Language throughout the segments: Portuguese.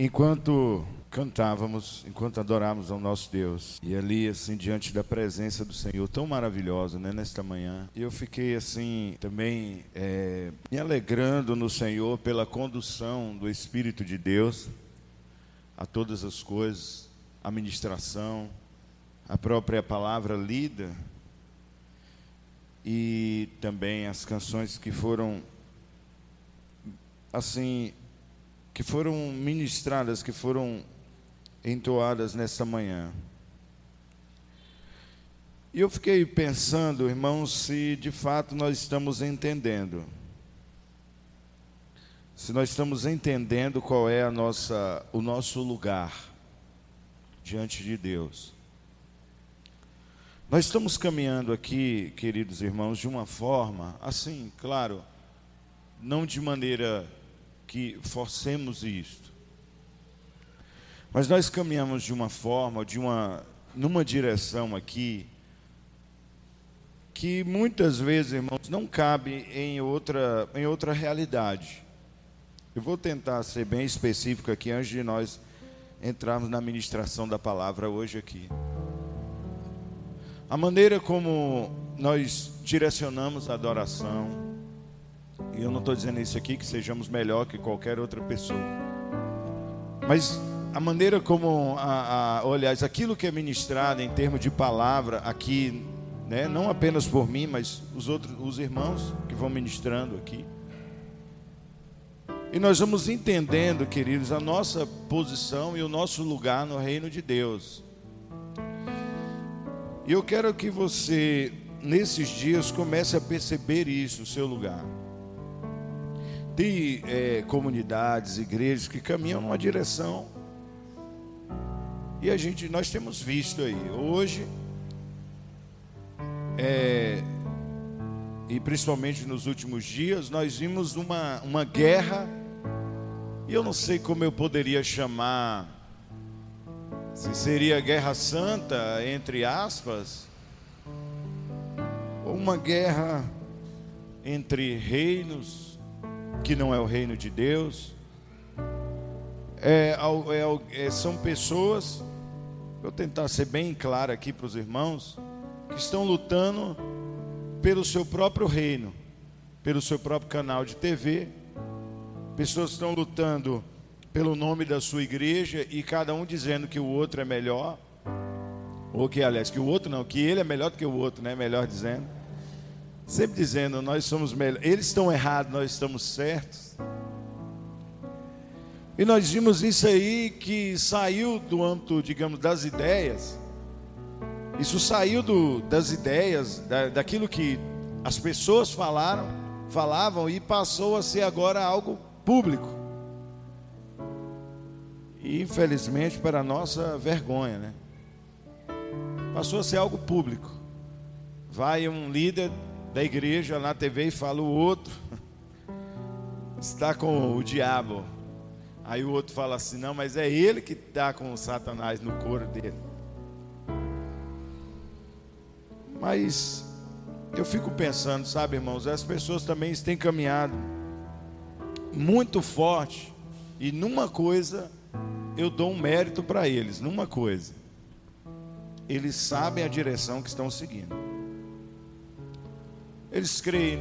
Enquanto cantávamos, enquanto adorávamos ao nosso Deus, e ali assim diante da presença do Senhor, tão maravilhosa, né, nesta manhã, e eu fiquei assim também me alegrando no Senhor pela condução do Espírito de Deus a todas as coisas, a ministração, a própria palavra lida, e também as canções que foram assim, que foram ministradas, que foram entoadas nessa manhã. E eu fiquei pensando, irmãos, se de fato nós estamos entendendo. Se nós estamos entendendo qual é o nosso lugar diante de Deus. Nós estamos caminhando aqui, queridos irmãos, de uma forma, assim, claro, não de maneira que forcemos isto, mas nós caminhamos de uma forma, numa direção aqui, que muitas vezes, irmãos, não cabe em outra realidade. Eu vou tentar ser bem específico aqui, antes de nós entrarmos na ministração da palavra hoje aqui. A maneira como nós direcionamos a adoração, e eu não estou dizendo isso aqui que sejamos melhor que qualquer outra pessoa, mas a maneira como, aliás, aquilo que é ministrado em termos de palavra aqui, né, não apenas por mim, mas os irmãos que vão ministrando aqui, e nós vamos entendendo, queridos, a nossa posição e o nosso lugar no reino de Deus. E eu quero que você, nesses dias, comece a perceber isso, o seu lugar. Tem comunidades, igrejas que caminham numa direção, e nós temos visto aí, hoje, e principalmente nos últimos dias, nós vimos uma guerra, e eu não sei como eu poderia chamar, se seria guerra santa, entre aspas, ou uma guerra entre reinos, que não é o reino de Deus. São pessoas, vou tentar ser bem claro aqui para os irmãos, que estão lutando pelo seu próprio reino, pelo seu próprio canal de TV. Pessoas estão lutando pelo nome da sua igreja, e cada um dizendo que o outro é melhor, ou que, aliás, que o outro não, que ele é melhor do que o outro, né? Melhor dizendo, sempre dizendo, nós somos melhores, eles estão errados, nós estamos certos. E nós vimos isso aí, que saiu do âmbito, digamos, das ideias. Isso saiu das ideias, daquilo que as pessoas falavam, e passou a ser agora algo público. E infelizmente, para a nossa vergonha, né? Passou a ser algo público. Vai um líder da igreja na TV e fala, o outro está com o diabo. Aí o outro fala assim, não, mas é ele que está com o Satanás no couro dele. Mas eu fico pensando, sabe, irmãos, as pessoas também têm caminhado muito forte, e numa coisa eu dou um mérito para eles, numa coisa: eles sabem a direção que estão seguindo. Eles creem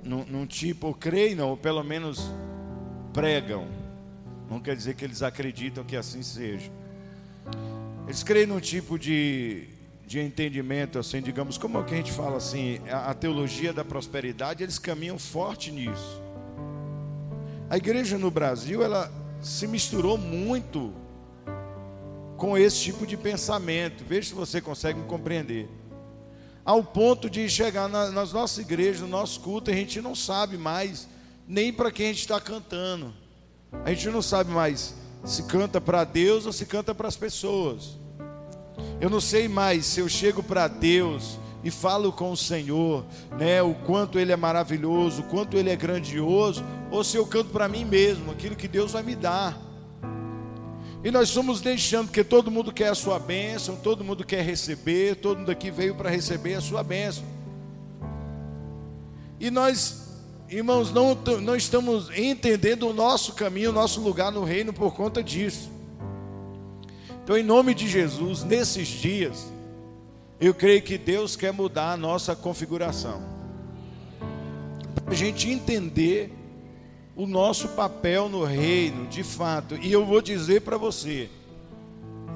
num tipo, ou creem não, ou pelo menos pregam, não quer dizer que eles acreditam que assim seja. Eles creem num tipo de entendimento, assim, digamos, como é que a gente fala assim, a teologia da prosperidade. Eles caminham forte nisso. A igreja no Brasil, ela se misturou muito com esse tipo de pensamento. Veja se você consegue me compreender. Ao ponto de chegar nas nossas igrejas, no nosso culto, a gente não sabe mais nem para quem a gente está cantando. A gente não sabe mais se canta para Deus ou se canta para as pessoas. Eu não sei mais se eu chego para Deus e falo com o Senhor, né, o quanto Ele é maravilhoso, o quanto Ele é grandioso, ou se eu canto para mim mesmo, aquilo que Deus vai me dar. E nós estamos deixando, porque todo mundo quer a sua bênção, todo mundo quer receber, todo mundo aqui veio para receber a sua bênção. E nós irmãos, não estamos entendendo o nosso caminho, o nosso lugar no reino por conta disso. Então, em nome de Jesus, nesses dias, eu creio que Deus quer mudar a nossa configuração, para a gente entender o nosso papel no reino, de fato. E eu vou dizer para você,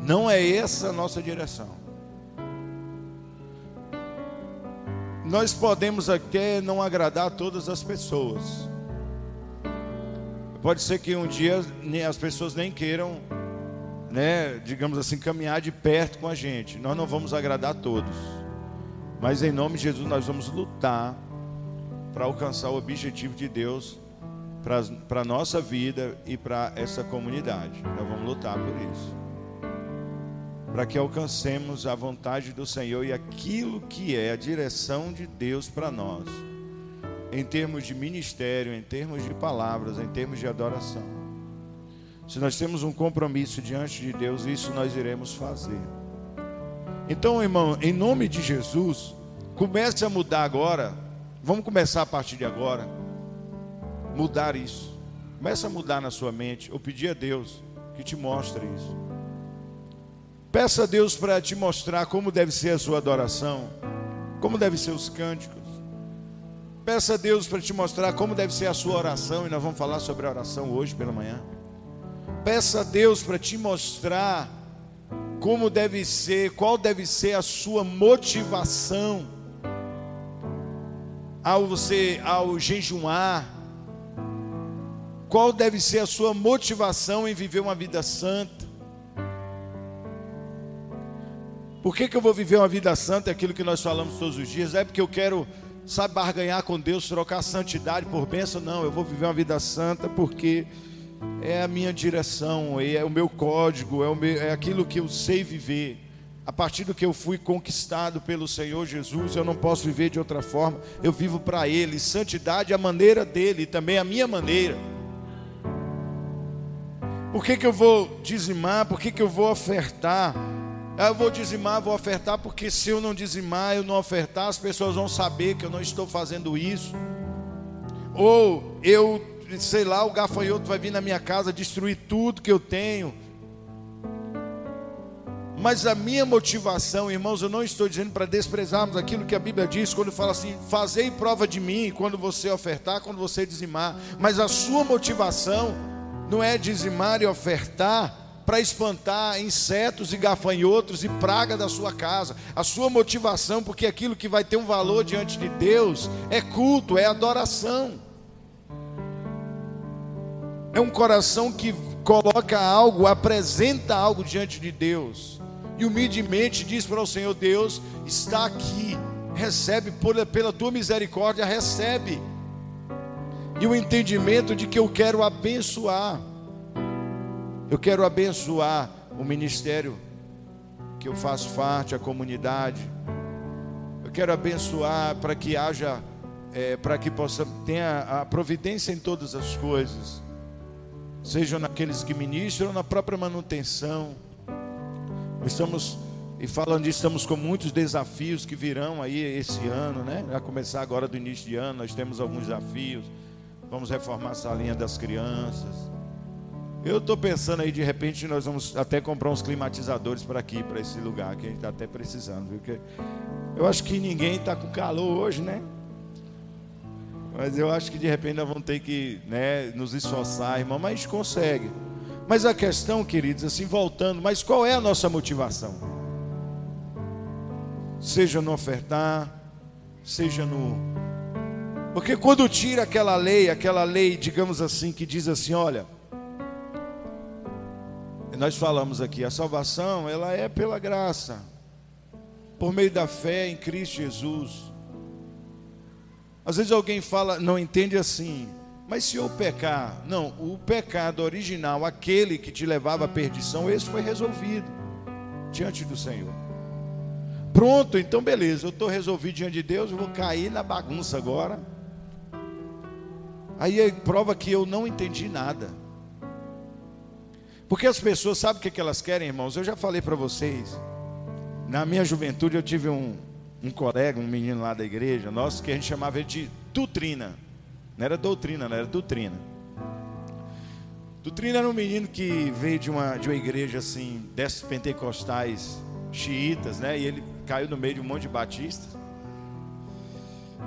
não é essa a nossa direção. Nós podemos até não agradar a todas as pessoas. Pode ser que um dia as pessoas nem queiram, digamos assim, caminhar de perto com a gente. Nós não vamos agradar a todos, mas em nome de Jesus nós vamos lutar para alcançar o objetivo de Deus para a nossa vida e para essa comunidade. Nós vamos lutar por isso, para que alcancemos a vontade do Senhor e aquilo que é a direção de Deus para nós, em termos de ministério, em termos de palavras, em termos de adoração. Se nós temos um compromisso diante de Deus, isso nós iremos fazer. Então, irmão, em nome de Jesus, comece a mudar agora. Vamos começar a partir de agora, mudar isso. Comece a mudar na sua mente, ou pedir a Deus que te mostre isso. Peça a Deus para te mostrar como deve ser a sua adoração, como devem ser os cânticos. Peça a Deus para te mostrar como deve ser a sua oração, e nós vamos falar sobre a oração hoje pela manhã. Peça a Deus para te mostrar como deve ser, qual deve ser a sua motivação ao jejuar. Qual deve ser a sua motivação em viver uma vida santa? Por que eu vou viver uma vida santa? É aquilo que nós falamos todos os dias. É porque eu quero, barganhar com Deus, trocar santidade por bênção? Não, eu vou viver uma vida santa porque é a minha direção, é o meu código, é aquilo que eu sei viver. A partir do que eu fui conquistado pelo Senhor Jesus, eu não posso viver de outra forma. Eu vivo para Ele. Santidade é a maneira dele e também a minha maneira. Por que eu vou dizimar? Por que eu vou ofertar? Eu vou dizimar, vou ofertar, porque se eu não dizimar, eu não ofertar, as pessoas vão saber que eu não estou fazendo isso. Ou eu, sei lá, o gafanhoto vai vir na minha casa destruir tudo que eu tenho. Mas a minha motivação, irmãos, eu não estou dizendo para desprezarmos aquilo que a Bíblia diz, quando fala assim: fazei prova de mim, quando você ofertar, quando você dizimar. Mas a sua motivação não é dizimar e ofertar para espantar insetos e gafanhotos e praga da sua casa. A sua motivação, porque aquilo que vai ter um valor diante de Deus é culto, é adoração. É um coração que coloca algo, apresenta algo diante de Deus e humildemente diz para o Senhor: Deus está aqui, recebe pela tua misericórdia, recebe. E o entendimento de que eu quero abençoar. Eu quero abençoar o ministério que eu faço parte, a comunidade. Eu quero abençoar para que haja, para que tenha a providência em todas as coisas, sejam naqueles que ministram, na própria manutenção. E falando disso, estamos com muitos desafios que virão aí esse ano, A começar agora do início de ano, nós temos alguns desafios. Vamos reformar a salinha das crianças. Eu estou pensando aí, de repente, nós vamos até comprar uns climatizadores para aqui, para esse lugar, que a gente está até precisando, viu? Porque eu acho que ninguém está com calor hoje, Mas eu acho que de repente nós vamos ter que, nos esforçar, irmão, mas a gente consegue. Mas a questão, queridos, assim, voltando, mas qual é a nossa motivação? Seja no ofertar, seja no... Porque quando tira aquela lei, digamos assim, que diz assim, olha... Nós falamos aqui, a salvação, ela é pela graça, por meio da fé em Cristo Jesus. Às vezes alguém fala, não entende assim: mas se eu pecar? Não, o pecado original, aquele que te levava à perdição, esse foi resolvido diante do Senhor. Pronto, então beleza, eu estou resolvido diante de Deus, eu vou cair na bagunça agora. Aí prova que eu não entendi nada. Porque as pessoas, sabem o que elas querem, irmãos? Eu já falei para vocês. Na minha juventude eu tive um colega, um menino lá da igreja nossa, que a gente chamava ele de Tutrina. Não era doutrina, não era doutrina. Doutrina era um menino que veio de uma igreja assim, desses pentecostais xiitas, né? E ele caiu no meio de um monte de batistas.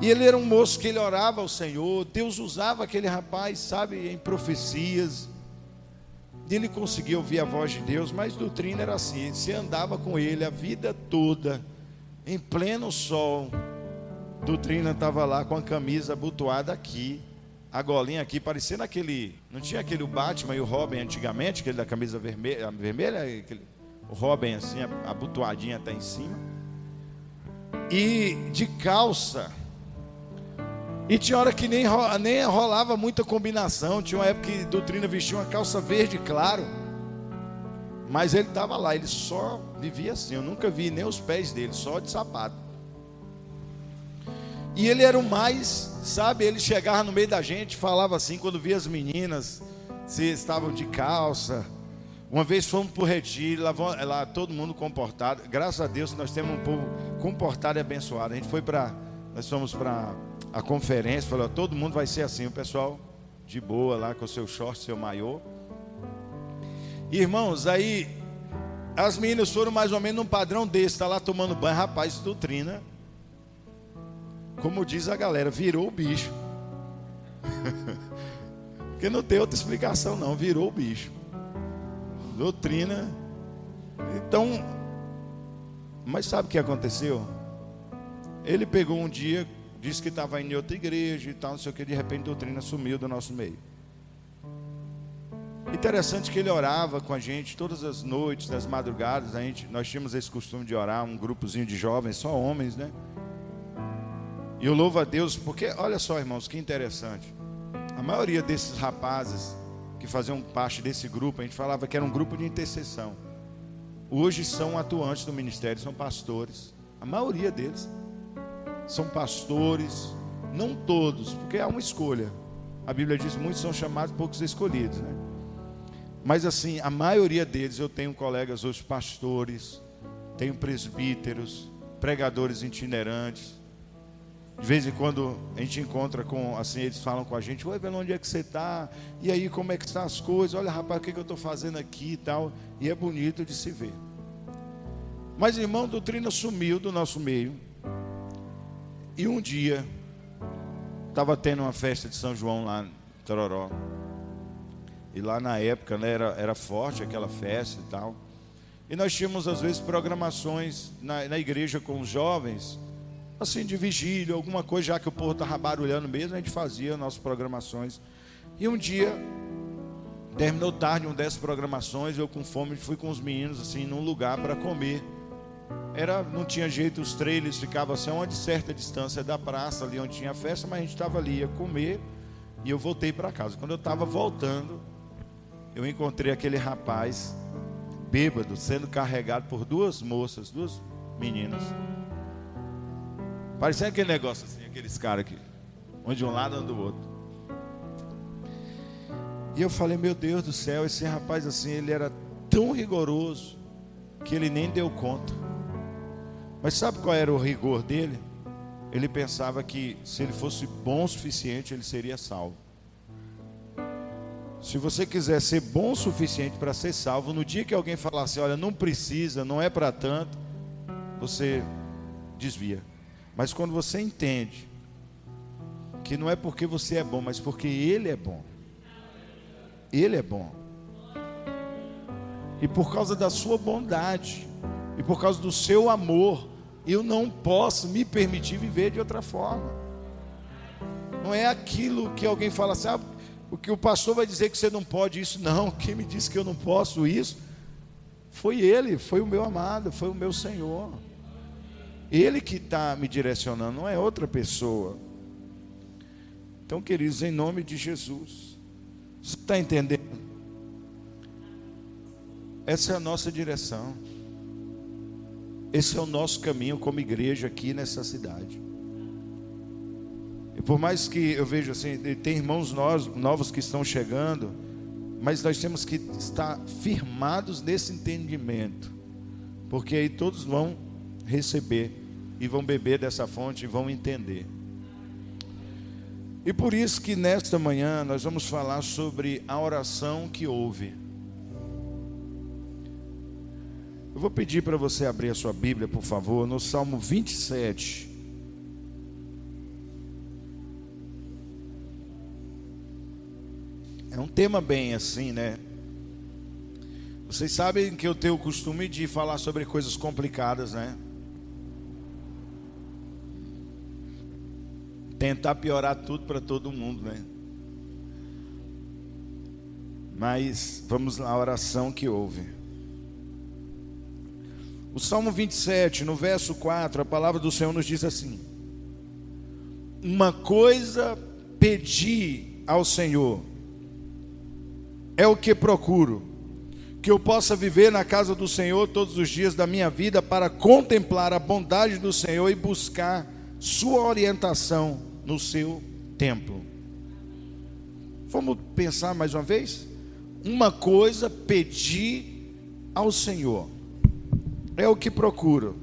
E ele era um moço que ele orava ao Senhor. Deus usava aquele rapaz, sabe, em profecias. E ele conseguia ouvir a voz de Deus, mas doutrina era assim: você andava com ele a vida toda, em pleno sol. Doutrina estava lá com a camisa abotoada aqui, a golinha aqui, parecendo aquele... Não tinha aquele Batman e o Robin antigamente, aquele da camisa vermelha, o Robin assim, abotoadinho até em cima. E de calça. E tinha hora que nem rolava muita combinação. Tinha uma época que doutrina vestia uma calça verde claro. Mas ele estava lá, ele só vivia assim. Eu nunca vi nem os pés dele, só de sapato. E ele era o mais, sabe, ele chegava no meio da gente, falava assim, quando via as meninas, se estavam de calça. Uma vez fomos para o retiro, lá todo mundo comportado. Graças a Deus nós temos um povo comportado e abençoado. Nós fomos para a conferência, falou, todo mundo vai ser assim, o pessoal de boa lá, com o seu short, seu maiô. Irmãos, aí as meninas foram mais ou menos num padrão desse, está lá tomando banho, rapaz, doutrina. Como diz a galera, virou o bicho. Porque não tem outra explicação não, virou o bicho. Doutrina. Então, mas sabe o que aconteceu? Ele pegou um dia, disse que estava indo em outra igreja e tal, não sei o que, de repente a doutrina sumiu do nosso meio. Interessante que ele orava com a gente todas as noites, das madrugadas. Nós tínhamos esse costume de orar, um grupozinho de jovens, só homens, né? E eu louvo a Deus, porque olha só, irmãos, que interessante. A maioria desses rapazes que faziam parte desse grupo, a gente falava que era um grupo de intercessão. Hoje são atuantes do ministério, são pastores. A maioria deles são pastores, não todos, porque há uma escolha. A Bíblia diz: muitos são chamados, poucos escolhidos, né? Mas assim, a maioria deles, eu tenho colegas hoje pastores, tenho presbíteros, pregadores itinerantes. De vez em quando a gente encontra com, assim, eles falam com a gente: oi, Belo, onde é que você está? E aí, como é que estão as coisas? Olha, rapaz, o que eu estou fazendo aqui e tal. E é bonito de se ver. Mas, irmão, a doutrina sumiu do nosso meio. E um dia, estava tendo uma festa de São João lá em Tororó. E lá na época, né, era forte aquela festa e tal. E nós tínhamos, às vezes, programações na igreja com os jovens, assim, de vigília, alguma coisa, já que o povo estava barulhando mesmo, a gente fazia nossas programações. E um dia, terminou tarde uma dessas programações, eu com fome fui com os meninos, assim, num lugar para comer. Não tinha jeito, os trailers ficavam assim, a uma certa distância da praça, ali onde tinha festa, mas a gente estava ali, ia comer, e eu voltei para casa. Quando eu estava voltando, eu encontrei aquele rapaz, bêbado, sendo carregado por duas moças, duas meninas. Parecia aquele negócio assim, aqueles caras aqui, um de um lado e um do outro. E eu falei: meu Deus do céu, esse rapaz assim, ele era tão rigoroso que ele nem deu conta. Mas sabe qual era o rigor dele? Ele pensava que se ele fosse bom o suficiente, ele seria salvo. Se você quiser ser bom o suficiente para ser salvo, no dia que alguém falasse: olha, não precisa, não é para tanto, você desvia. Mas quando você entende que não é porque você é bom, mas porque Ele é bom. Ele é bom. E por causa da sua bondade, e por causa do seu amor, eu não posso me permitir viver de outra forma. Não é aquilo que alguém fala assim: ah, o que o pastor vai dizer que você não pode isso. Não, quem me disse que eu não posso isso foi Ele, foi o meu amado, foi o meu Senhor. Ele que está me direcionando, não é outra pessoa. Então, queridos, em nome de Jesus, você está entendendo? Essa é a nossa direção. Esse é o nosso caminho como igreja aqui nessa cidade. E por mais que eu veja assim, tem irmãos novos que estão chegando, mas nós temos que estar firmados nesse entendimento, porque aí todos vão receber e vão beber dessa fonte e vão entender. E por isso que nesta manhã nós vamos falar sobre a oração que ouve. Eu vou pedir para você abrir a sua Bíblia, por favor, no Salmo 27. É um tema bem assim, né? Vocês sabem que eu tenho o costume de falar sobre coisas complicadas, né? Tentar piorar tudo para todo mundo, né? Mas vamos lá, a oração que ouve. O Salmo 27, no verso 4, a palavra do Senhor nos diz assim: uma coisa pedi ao Senhor, é o que procuro, que eu possa viver na casa do Senhor todos os dias da minha vida, para contemplar a bondade do Senhor e buscar sua orientação no seu templo. Vamos pensar mais uma vez? Uma coisa pedi ao Senhor, é o que procuro.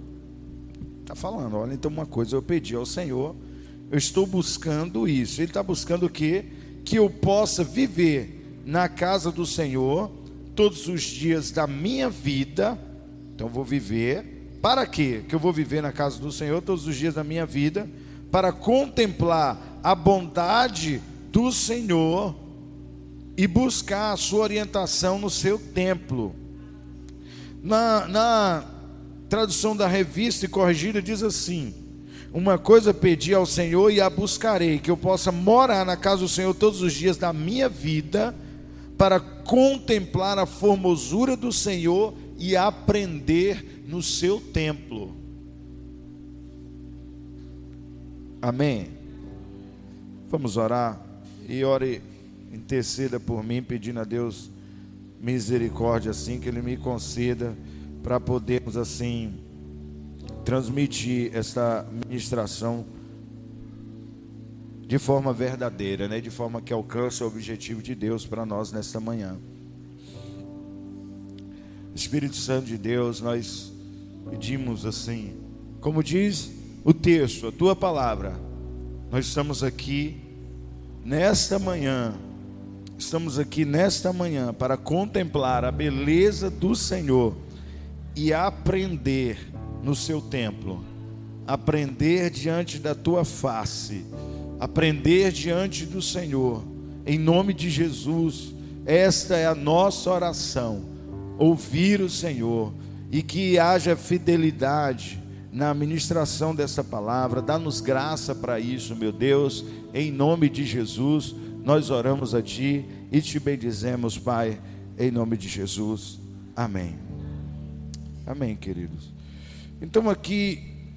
Está falando, olha, então uma coisa eu pedi ao Senhor, eu estou buscando isso. Ele está buscando o quê? Que eu possa viver na casa do Senhor todos os dias da minha vida. Então vou viver, para quê? Que eu vou viver na casa do Senhor todos os dias da minha vida, para contemplar a bondade do Senhor e buscar a sua orientação no seu templo. Na tradução da Revista e Corrigida diz assim: uma coisa pedi ao Senhor e a buscarei, que eu possa morar na casa do Senhor todos os dias da minha vida, para contemplar a formosura do Senhor e aprender no seu templo. Amém? Vamos orar. E ore, interceda por mim, pedindo a Deus misericórdia, assim, que Ele me conceda, para podermos assim transmitir esta ministração de forma verdadeira, né? De forma que alcance o objetivo de Deus para nós nesta manhã. Espírito Santo de Deus, nós pedimos assim, como diz o texto, a tua palavra, nós estamos aqui nesta manhã, para contemplar a beleza do Senhor e aprender no seu templo, aprender diante da tua face, aprender diante do Senhor, em nome de Jesus. Esta é a nossa oração, ouvir o Senhor, e que haja fidelidade na ministração dessa palavra. Dá-nos graça para isso, meu Deus, em nome de Jesus. Nós oramos a Ti e Te bendizemos, Pai, em nome de Jesus, amém. Amém, queridos. Então aqui,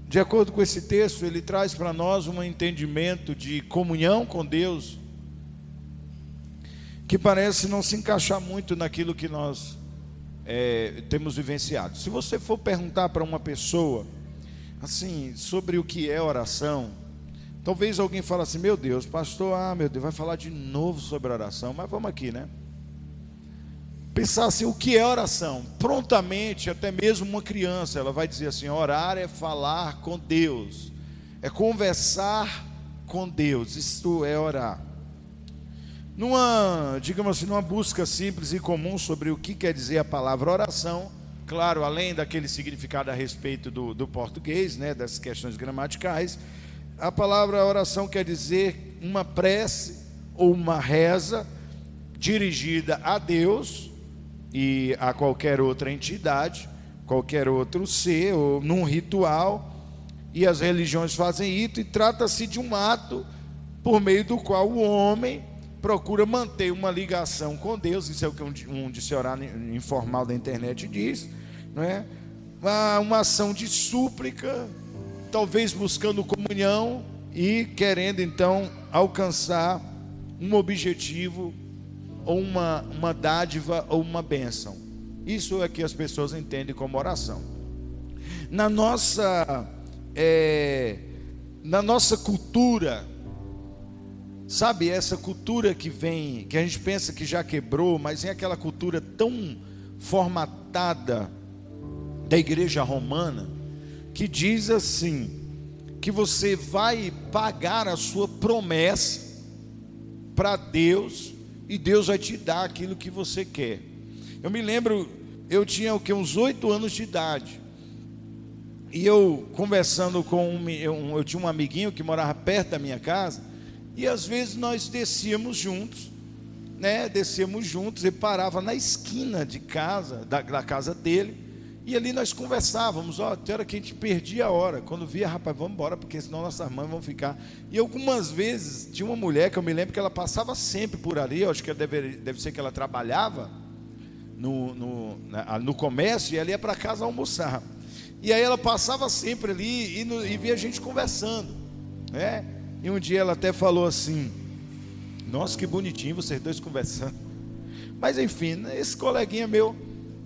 de acordo com esse texto, ele traz para nós um entendimento de comunhão com Deus, que parece não se encaixar muito naquilo que nós temos vivenciado. Se você for perguntar para uma pessoa assim, sobre o que é oração, talvez alguém fale assim: meu Deus, pastor, meu Deus, vai falar de novo sobre oração. Mas vamos aqui, né? Pensar assim, o que é oração? Prontamente, até mesmo uma criança, ela vai dizer assim: orar é falar com Deus, é conversar com Deus. Isto é orar. Digamos assim, numa busca simples e comum sobre o que quer dizer a palavra oração, claro, além daquele significado a respeito do português, né, das questões gramaticais, a palavra oração quer dizer uma prece ou uma reza dirigida a Deus e a qualquer outra entidade, qualquer outro ser, ou num ritual, e as religiões fazem isso, e trata-se de um ato por meio do qual o homem procura manter uma ligação com Deus. Isso é o que um dicionário informal da internet diz, não é? Uma ação de súplica, talvez buscando comunhão e querendo então alcançar um objetivo, ou uma dádiva, ou uma bênção. Isso é que as pessoas entendem como oração. Na nossa cultura, sabe, essa cultura que a gente pensa que já quebrou, mas é aquela cultura tão formatada da igreja romana, que diz assim, que você vai pagar a sua promessa para Deus, e Deus vai te dar aquilo que você quer. Eu me lembro, eu tinha uns 8 anos de idade, e eu conversando com eu tinha um amiguinho que morava perto da minha casa, e às vezes nós descíamos juntos, descíamos juntos, e parava na esquina de casa, da casa dele, e ali nós conversávamos. Até hora que a gente perdia a hora, quando via, rapaz, vamos embora, porque senão nossas mães vão ficar. E algumas vezes, tinha uma mulher que eu me lembro que ela passava sempre por ali, eu acho que deve ser que ela trabalhava no comércio, e ela ia para casa almoçar, e aí ela passava sempre ali, e via a gente conversando, e um dia ela até falou assim: nossa, que bonitinho vocês dois conversando. Mas enfim, esse coleguinha meu,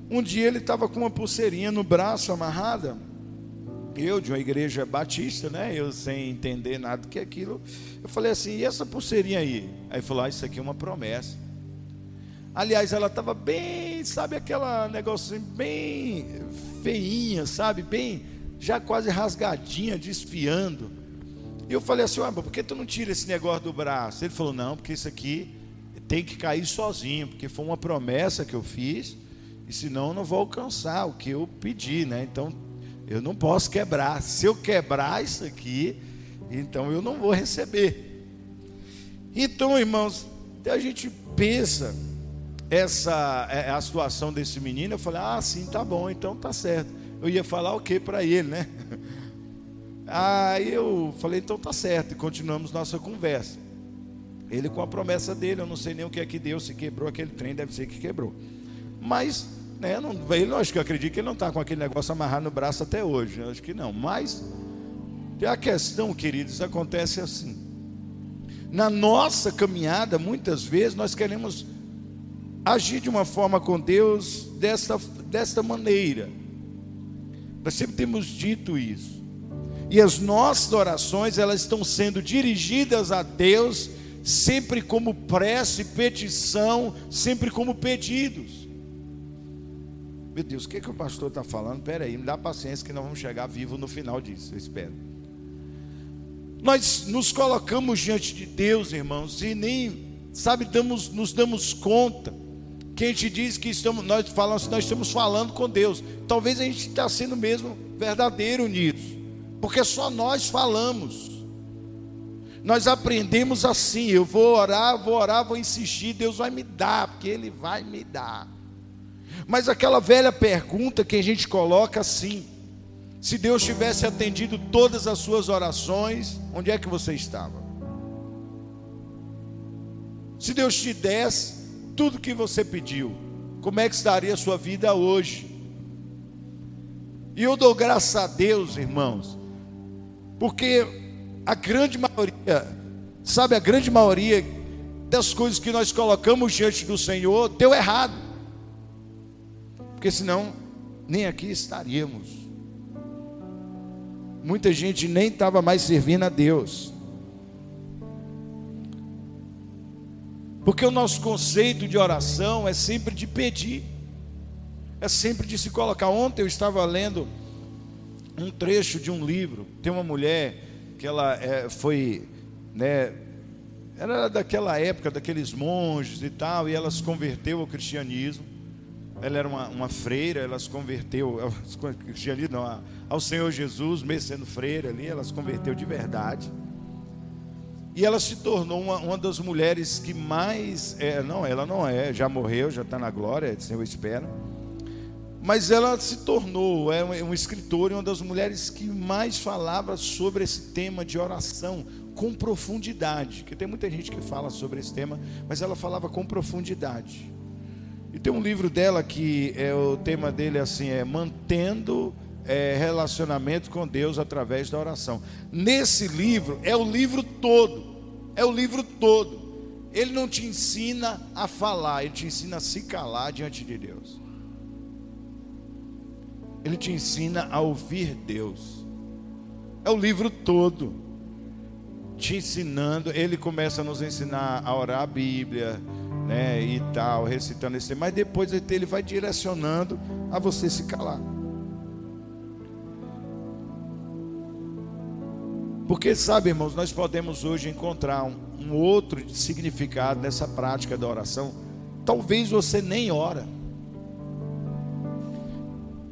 um dia ele estava com uma pulseirinha no braço amarrada, eu de uma igreja batista, eu sem entender nada do que é aquilo, eu falei assim: e essa pulseirinha aí? Aí ele falou: isso aqui é uma promessa. Aliás, ela estava bem, sabe, aquela negocinho bem feinha, sabe, bem, já quase rasgadinha, desfiando. E eu falei assim: por que tu não tira esse negócio do braço? Ele falou: não, porque isso aqui tem que cair sozinho, porque foi uma promessa que eu fiz, e senão eu não vou alcançar o que eu pedi, então eu não posso quebrar. Se eu quebrar isso aqui, então eu não vou receber. Então, irmãos, a gente pensa, essa é a situação desse menino. Eu falei: sim, tá bom, então tá certo. Eu ia falar o que para ele, Aí eu falei: então tá certo, e continuamos nossa conversa. Ele com a promessa dele, eu não sei nem o que é que deu, se quebrou aquele trem, deve ser que quebrou. Mas, ele, acho que eu acredito que ele não está com aquele negócio amarrado no braço até hoje, acho que não. Mas a questão, queridos, acontece assim: na nossa caminhada, muitas vezes nós queremos agir de uma forma com Deus desta maneira. Nós sempre temos dito isso. E as nossas orações, elas estão sendo dirigidas a Deus sempre como prece, petição, sempre como pedidos. Meu Deus, o que o pastor está falando? Espera aí, me dá paciência que nós vamos chegar vivo no final disso, eu espero. Nós nos colocamos diante de Deus, irmãos, e nem, nos damos conta que a gente diz que nós estamos falando com Deus. Talvez a gente está sendo mesmo verdadeiro nisso, porque só nós falamos. Nós aprendemos assim: eu vou orar, vou insistir, Deus vai me dar, porque Ele vai me dar. Mas aquela velha pergunta que a gente coloca assim: se Deus tivesse atendido todas as suas orações, onde é que você estava? Se Deus te desse tudo que você pediu, como é que estaria a sua vida hoje? E eu dou graças a Deus, irmãos, porque a grande maioria das coisas que nós colocamos diante do Senhor deu errado, porque senão nem aqui estaríamos. Muita gente nem estava mais servindo a Deus, porque o nosso conceito de oração é sempre de pedir, é sempre de se colocar. Ontem eu estava lendo um trecho de um livro. Tem uma mulher que ela era daquela época, daqueles monges e tal, e ela se converteu ao cristianismo. Ela era uma freira, ela se converteu ao cristianismo, não, ao Senhor Jesus, mesmo sendo freira ali, ela se converteu de verdade. E ela se tornou uma das mulheres que mais, ela não é, já morreu, já está na glória, eu espero. Mas ela se tornou um escritor e uma das mulheres que mais falava sobre esse tema de oração com profundidade. Porque tem muita gente que fala sobre esse tema, mas ela falava com profundidade. E tem um livro dela que o tema dele mantendo relacionamento com Deus através da oração. Nesse livro, é o livro todo. Ele não te ensina a falar, ele te ensina a se calar diante de Deus. Ele te ensina a ouvir Deus. É o livro todo te ensinando. Ele começa a nos ensinar a orar a Bíblia, e tal, recitando esse, mas depois ele vai direcionando a você se calar. Porque, sabe, irmãos, nós podemos hoje encontrar um outro significado nessa prática da oração. Talvez você nem ora.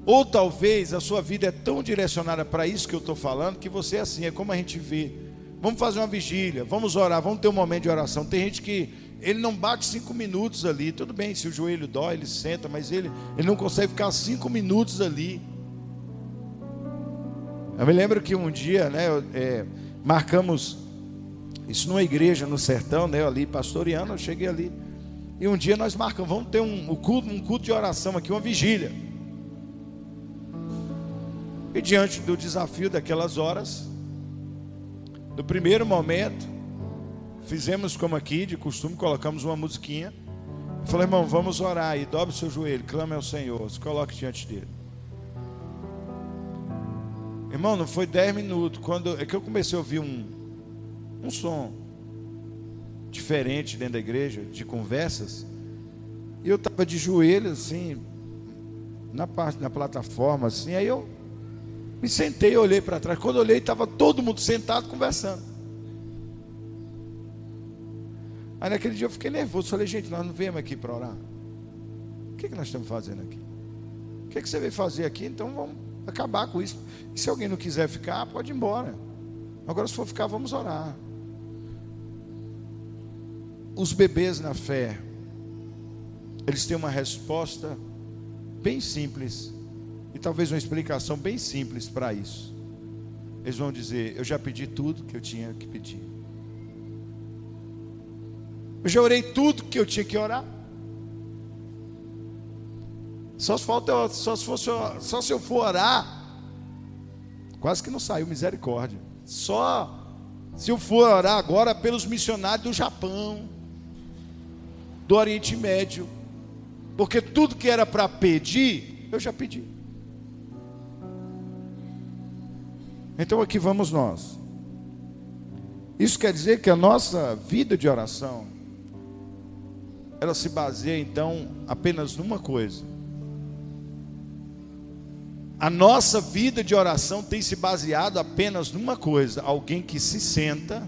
Ou talvez a sua vida é tão direcionada para isso que eu estou falando, que você é assim, é como a gente vê. Vamos fazer uma vigília, vamos orar, vamos ter um momento de oração. Tem gente que ele não bate 5 minutos ali. Tudo bem, se o joelho dói, ele senta, mas ele não consegue ficar 5 minutos ali. Eu me lembro que um dia, né, marcamos isso numa igreja no sertão, né, ali pastoreando. Eu cheguei ali e um dia nós marcamos, vamos ter um culto de oração aqui, uma vigília. E diante do desafio daquelas horas, no primeiro momento, fizemos como aqui de costume, colocamos uma musiquinha. Eu falei, irmão, vamos orar e dobre seu joelho, clame ao Senhor, se coloque diante dele. Irmão, não foi 10 minutos, quando é que eu comecei a ouvir um som diferente dentro da igreja, de conversas, e eu estava de joelho assim, na plataforma assim, aí eu me sentei e olhei para trás. Quando eu olhei, estava todo mundo sentado conversando. Aí naquele dia eu fiquei nervoso, falei, gente, nós não viemos aqui para orar. O que nós estamos fazendo aqui? O que você veio fazer aqui? Então vamos acabar com isso. E se alguém não quiser ficar, pode ir embora. Agora se for ficar, vamos orar. Os bebês na fé, eles têm uma resposta bem simples, e talvez uma explicação bem simples para isso. Eles vão dizer, eu já pedi tudo que eu tinha que pedir. Eu já orei tudo que eu tinha que orar. Só se eu for orar, quase que não saiu, misericórdia. Só se eu for orar agora pelos missionários do Japão, do Oriente Médio, porque tudo que era para pedir, eu já pedi. Então aqui vamos nós. Isso quer dizer que a nossa vida de oração, ela se baseia então apenas numa coisa. A nossa vida de oração tem se baseado apenas numa coisa: alguém que se senta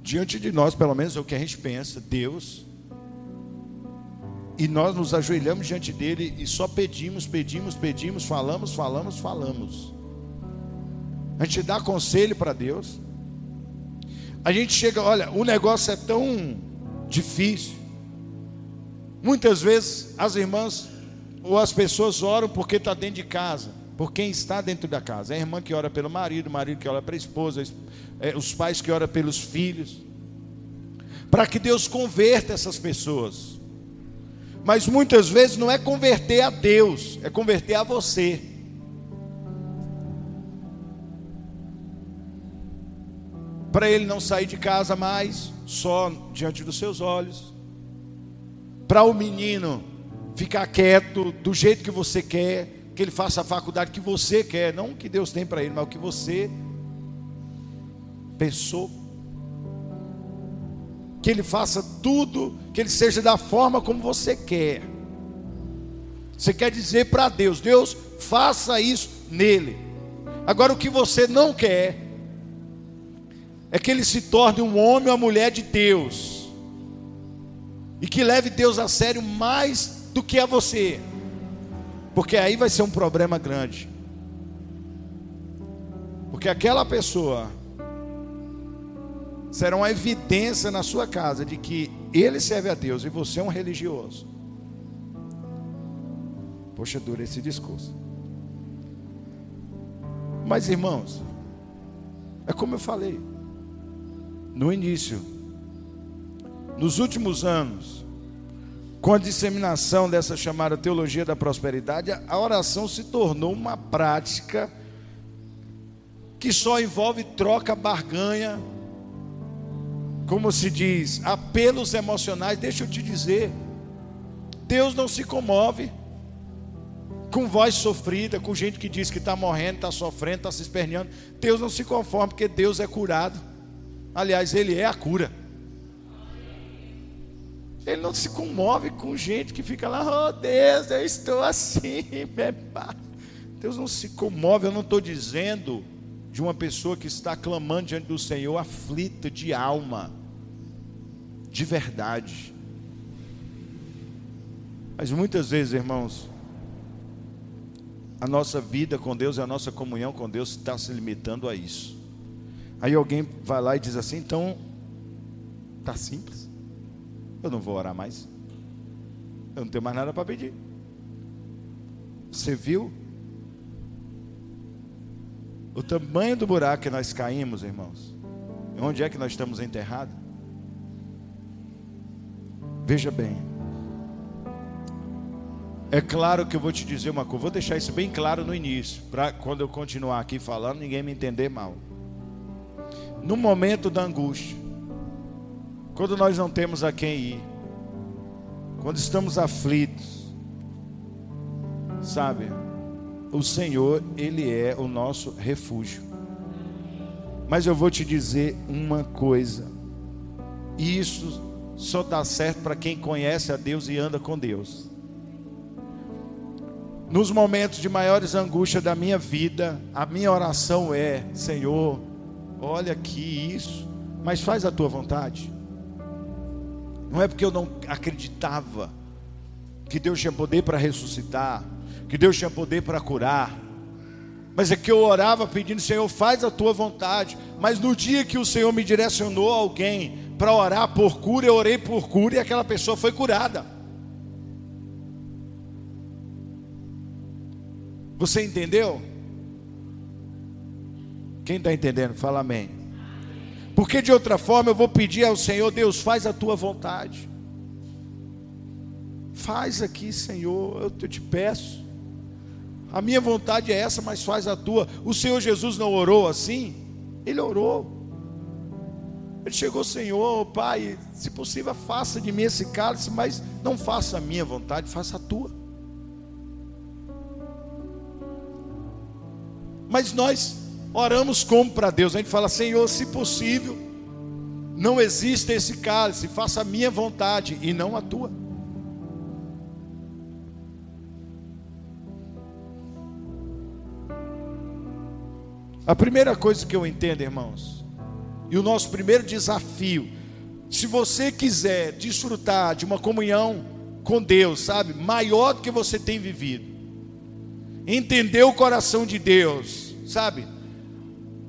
diante de nós, pelo menos é o que a gente pensa, Deus, e nós nos ajoelhamos diante dele e só pedimos, falamos. A gente dá conselho para Deus. A gente chega, olha, o negócio é tão difícil. Muitas vezes as irmãs ou as pessoas oram porque está dentro de casa, por quem está dentro da casa. É a irmã que ora pelo marido, o marido que ora para a esposa, os pais que oram pelos filhos, para que Deus converta essas pessoas. Mas muitas vezes não é converter a Deus, é converter a você. Para ele não sair de casa mais, só diante dos seus olhos. Para o menino ficar quieto, do jeito que você quer, que ele faça a faculdade que você quer, não o que Deus tem para ele, mas o que você pensou. Que ele faça tudo, que ele seja da forma como você quer. Você quer dizer para Deus, Deus, faça isso nele. Agora o que você não quer é que ele se torne um homem ou uma mulher de Deus, e que leve Deus a sério mais do que a você, porque aí vai ser um problema grande. Porque aquela pessoa será uma evidência na sua casa de que ele serve a Deus e você é um religioso. Poxa, dura esse discurso. Mas irmãos, é como eu falei no início, nos últimos anos, com a disseminação dessa chamada teologia da prosperidade, a oração se tornou uma prática que só envolve troca, barganha, como se diz, apelos emocionais. Deixa eu te dizer, Deus não se comove com voz sofrida, com gente que diz que está morrendo, está sofrendo, está se esperneando. Deus não se conforma, porque Deus é curado. Aliás, Ele é a cura. Ele não se comove com gente que fica lá, oh Deus, eu estou assim, Deus não se comove. Eu não estou dizendo de uma pessoa que está clamando diante do Senhor, aflita de alma, de verdade. Mas muitas vezes, irmãos, a nossa vida com Deus e a nossa comunhão com Deus está se limitando a isso. Aí alguém vai lá e diz assim: então, está simples, eu não vou orar mais, eu não tenho mais nada para pedir. Você viu o tamanho do buraco que nós caímos, irmãos? Onde é que nós estamos enterrados? Veja bem, é claro que eu vou te dizer uma coisa, vou deixar isso bem claro no início, para quando eu continuar aqui falando, ninguém me entender mal. No momento da angústia, quando nós não temos a quem ir, quando estamos aflitos, sabe, o Senhor, Ele é o nosso refúgio. Mas eu vou te dizer uma coisa, e isso só dá certo para quem conhece a Deus e anda com Deus. Nos momentos de maiores angústias da minha vida, a minha oração é: Senhor, olha aqui isso, mas faz a tua vontade. Não é porque eu não acreditava que Deus tinha poder para ressuscitar, que Deus tinha poder para curar, mas é que eu orava pedindo: Senhor, faz a tua vontade. Mas no dia que o Senhor me direcionou a alguém para orar por cura, eu orei por cura e aquela pessoa foi curada. Você entendeu? Quem está entendendo? Fala amém. Porque de outra forma eu vou pedir ao Senhor: Deus, faz a tua vontade. Faz aqui, Senhor, eu te peço. A minha vontade é essa, mas faz a tua. O Senhor Jesus não orou assim? Ele orou. Ele chegou: Senhor, Pai, se possível faça de mim esse cálice, mas não faça a minha vontade, faça a tua. Mas nós oramos como para Deus? A gente fala: Senhor, se possível, não exista esse cálice, faça a minha vontade e não a tua. A primeira coisa que eu entendo, irmãos, e o nosso primeiro desafio, se você quiser desfrutar de uma comunhão com Deus, sabe, maior do que você tem vivido, entender o coração de Deus, sabe,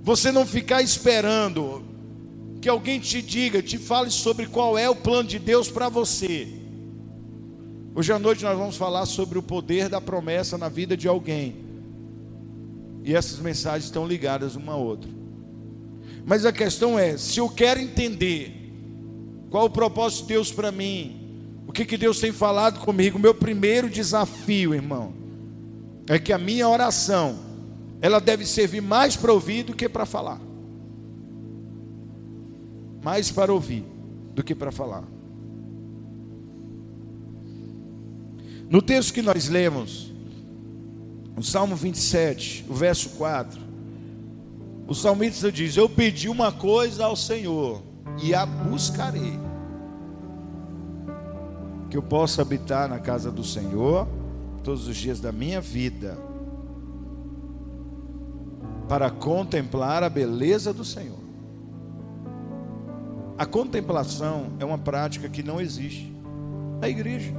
você não ficar esperando que alguém te diga, te fale sobre qual é o plano de Deus para você. Hoje à noite nós vamos falar sobre o poder da promessa na vida de alguém, e essas mensagens estão ligadas uma a outra. Mas a questão é: se eu quero entender qual o propósito de Deus para mim, o que Deus tem falado comigo, meu primeiro desafio, irmão, é que a minha oração, ela deve servir mais para ouvir do que para falar. Mais para ouvir do que para falar. No texto que nós lemos, o Salmo 27, o verso 4, o salmista diz: eu pedi uma coisa ao Senhor e a buscarei, que eu possa habitar na casa do Senhor todos os dias da minha vida, para contemplar a beleza do Senhor. A contemplação é uma prática que não existe na igreja.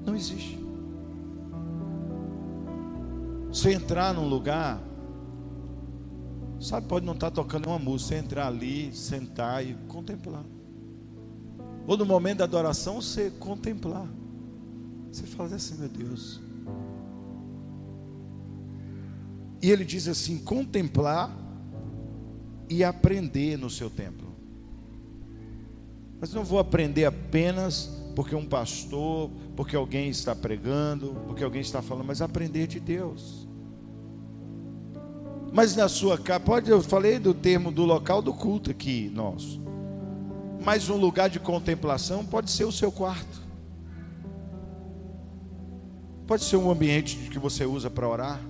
Não existe. Você entrar num lugar, sabe, pode não estar tocando uma música, você entrar ali, sentar e contemplar. Ou no momento da adoração, você contemplar. Você fala assim: meu Deus. E ele diz assim: contemplar e aprender no seu templo. Mas não vou aprender apenas porque um pastor, porque alguém está pregando, porque alguém está falando, mas aprender de Deus. Mas na sua casa, eu falei do termo do local do culto aqui, nosso. Mas um lugar de contemplação pode ser o seu quarto. Pode ser um ambiente que você usa para orar.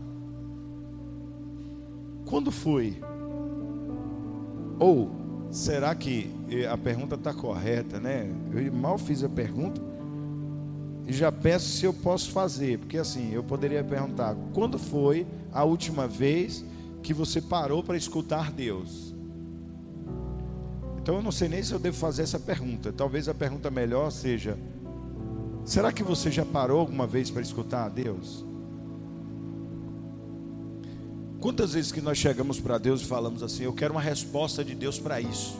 Quando foi? Ou será que a pergunta está correta, né? Eu mal fiz a pergunta e já peço se eu posso fazer, porque assim, eu poderia perguntar: quando foi a última vez que você parou para escutar Deus? Então eu não sei nem se eu devo fazer essa pergunta. Talvez a pergunta melhor seja: será que você já parou alguma vez para escutar a Deus? Quantas vezes que nós chegamos para Deus e falamos assim: eu quero uma resposta de Deus para isso.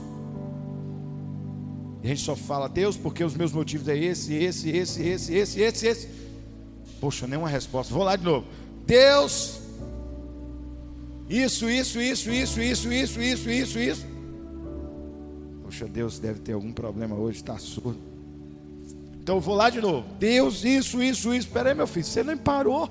E a gente só fala: Deus, porque os meus motivos é esse. Poxa, nenhuma resposta. Vou lá de novo. Deus, isso. Poxa, Deus deve ter algum problema hoje, está surdo. Então eu vou lá de novo. Deus, isso. Espera aí, meu filho, você nem parou.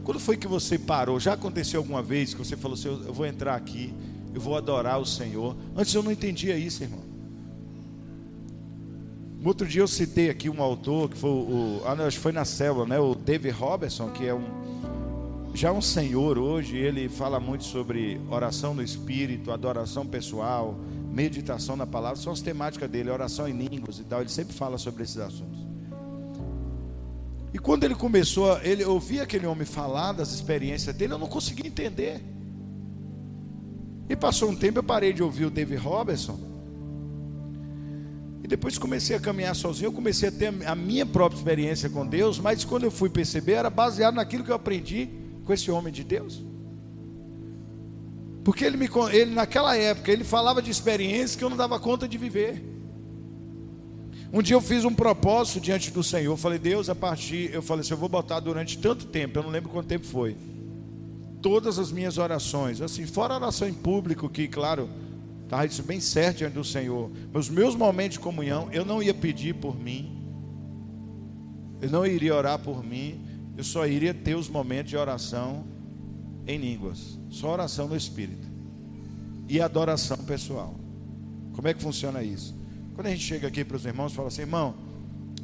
Quando foi que você parou? Já aconteceu alguma vez que você falou assim: eu vou entrar aqui, eu vou adorar o Senhor? Antes eu não entendia isso, irmão. No outro dia eu citei aqui um autor que foi acho que foi na célula, né? O David Robertson, que é já um senhor hoje. Ele fala muito sobre oração no Espírito, adoração pessoal, meditação na palavra. São as temáticas dele, oração em línguas e tal. Ele sempre fala sobre esses assuntos. E quando ele começou, eu ouvi aquele homem falar das experiências dele, eu não conseguia entender. E passou um tempo, eu parei de ouvir o David Robertson. E depois comecei a caminhar sozinho, eu comecei a ter a minha própria experiência com Deus. Mas quando eu fui perceber, era baseado naquilo que eu aprendi com esse homem de Deus. Porque ele naquela época, ele falava de experiências que eu não dava conta de viver. Um dia eu fiz um propósito diante do Senhor. Eu falei: Deus, eu falei assim: eu vou botar durante tanto tempo, eu não lembro quanto tempo foi, todas as minhas orações, assim, fora a oração em público, que claro, estava isso bem certo diante do Senhor, mas os meus momentos de comunhão, eu não ia pedir por mim, eu não iria orar por mim, eu só iria ter os momentos de oração em línguas, só oração no Espírito e adoração pessoal. Como é que funciona isso? Quando a gente chega aqui para os irmãos, fala assim: irmão,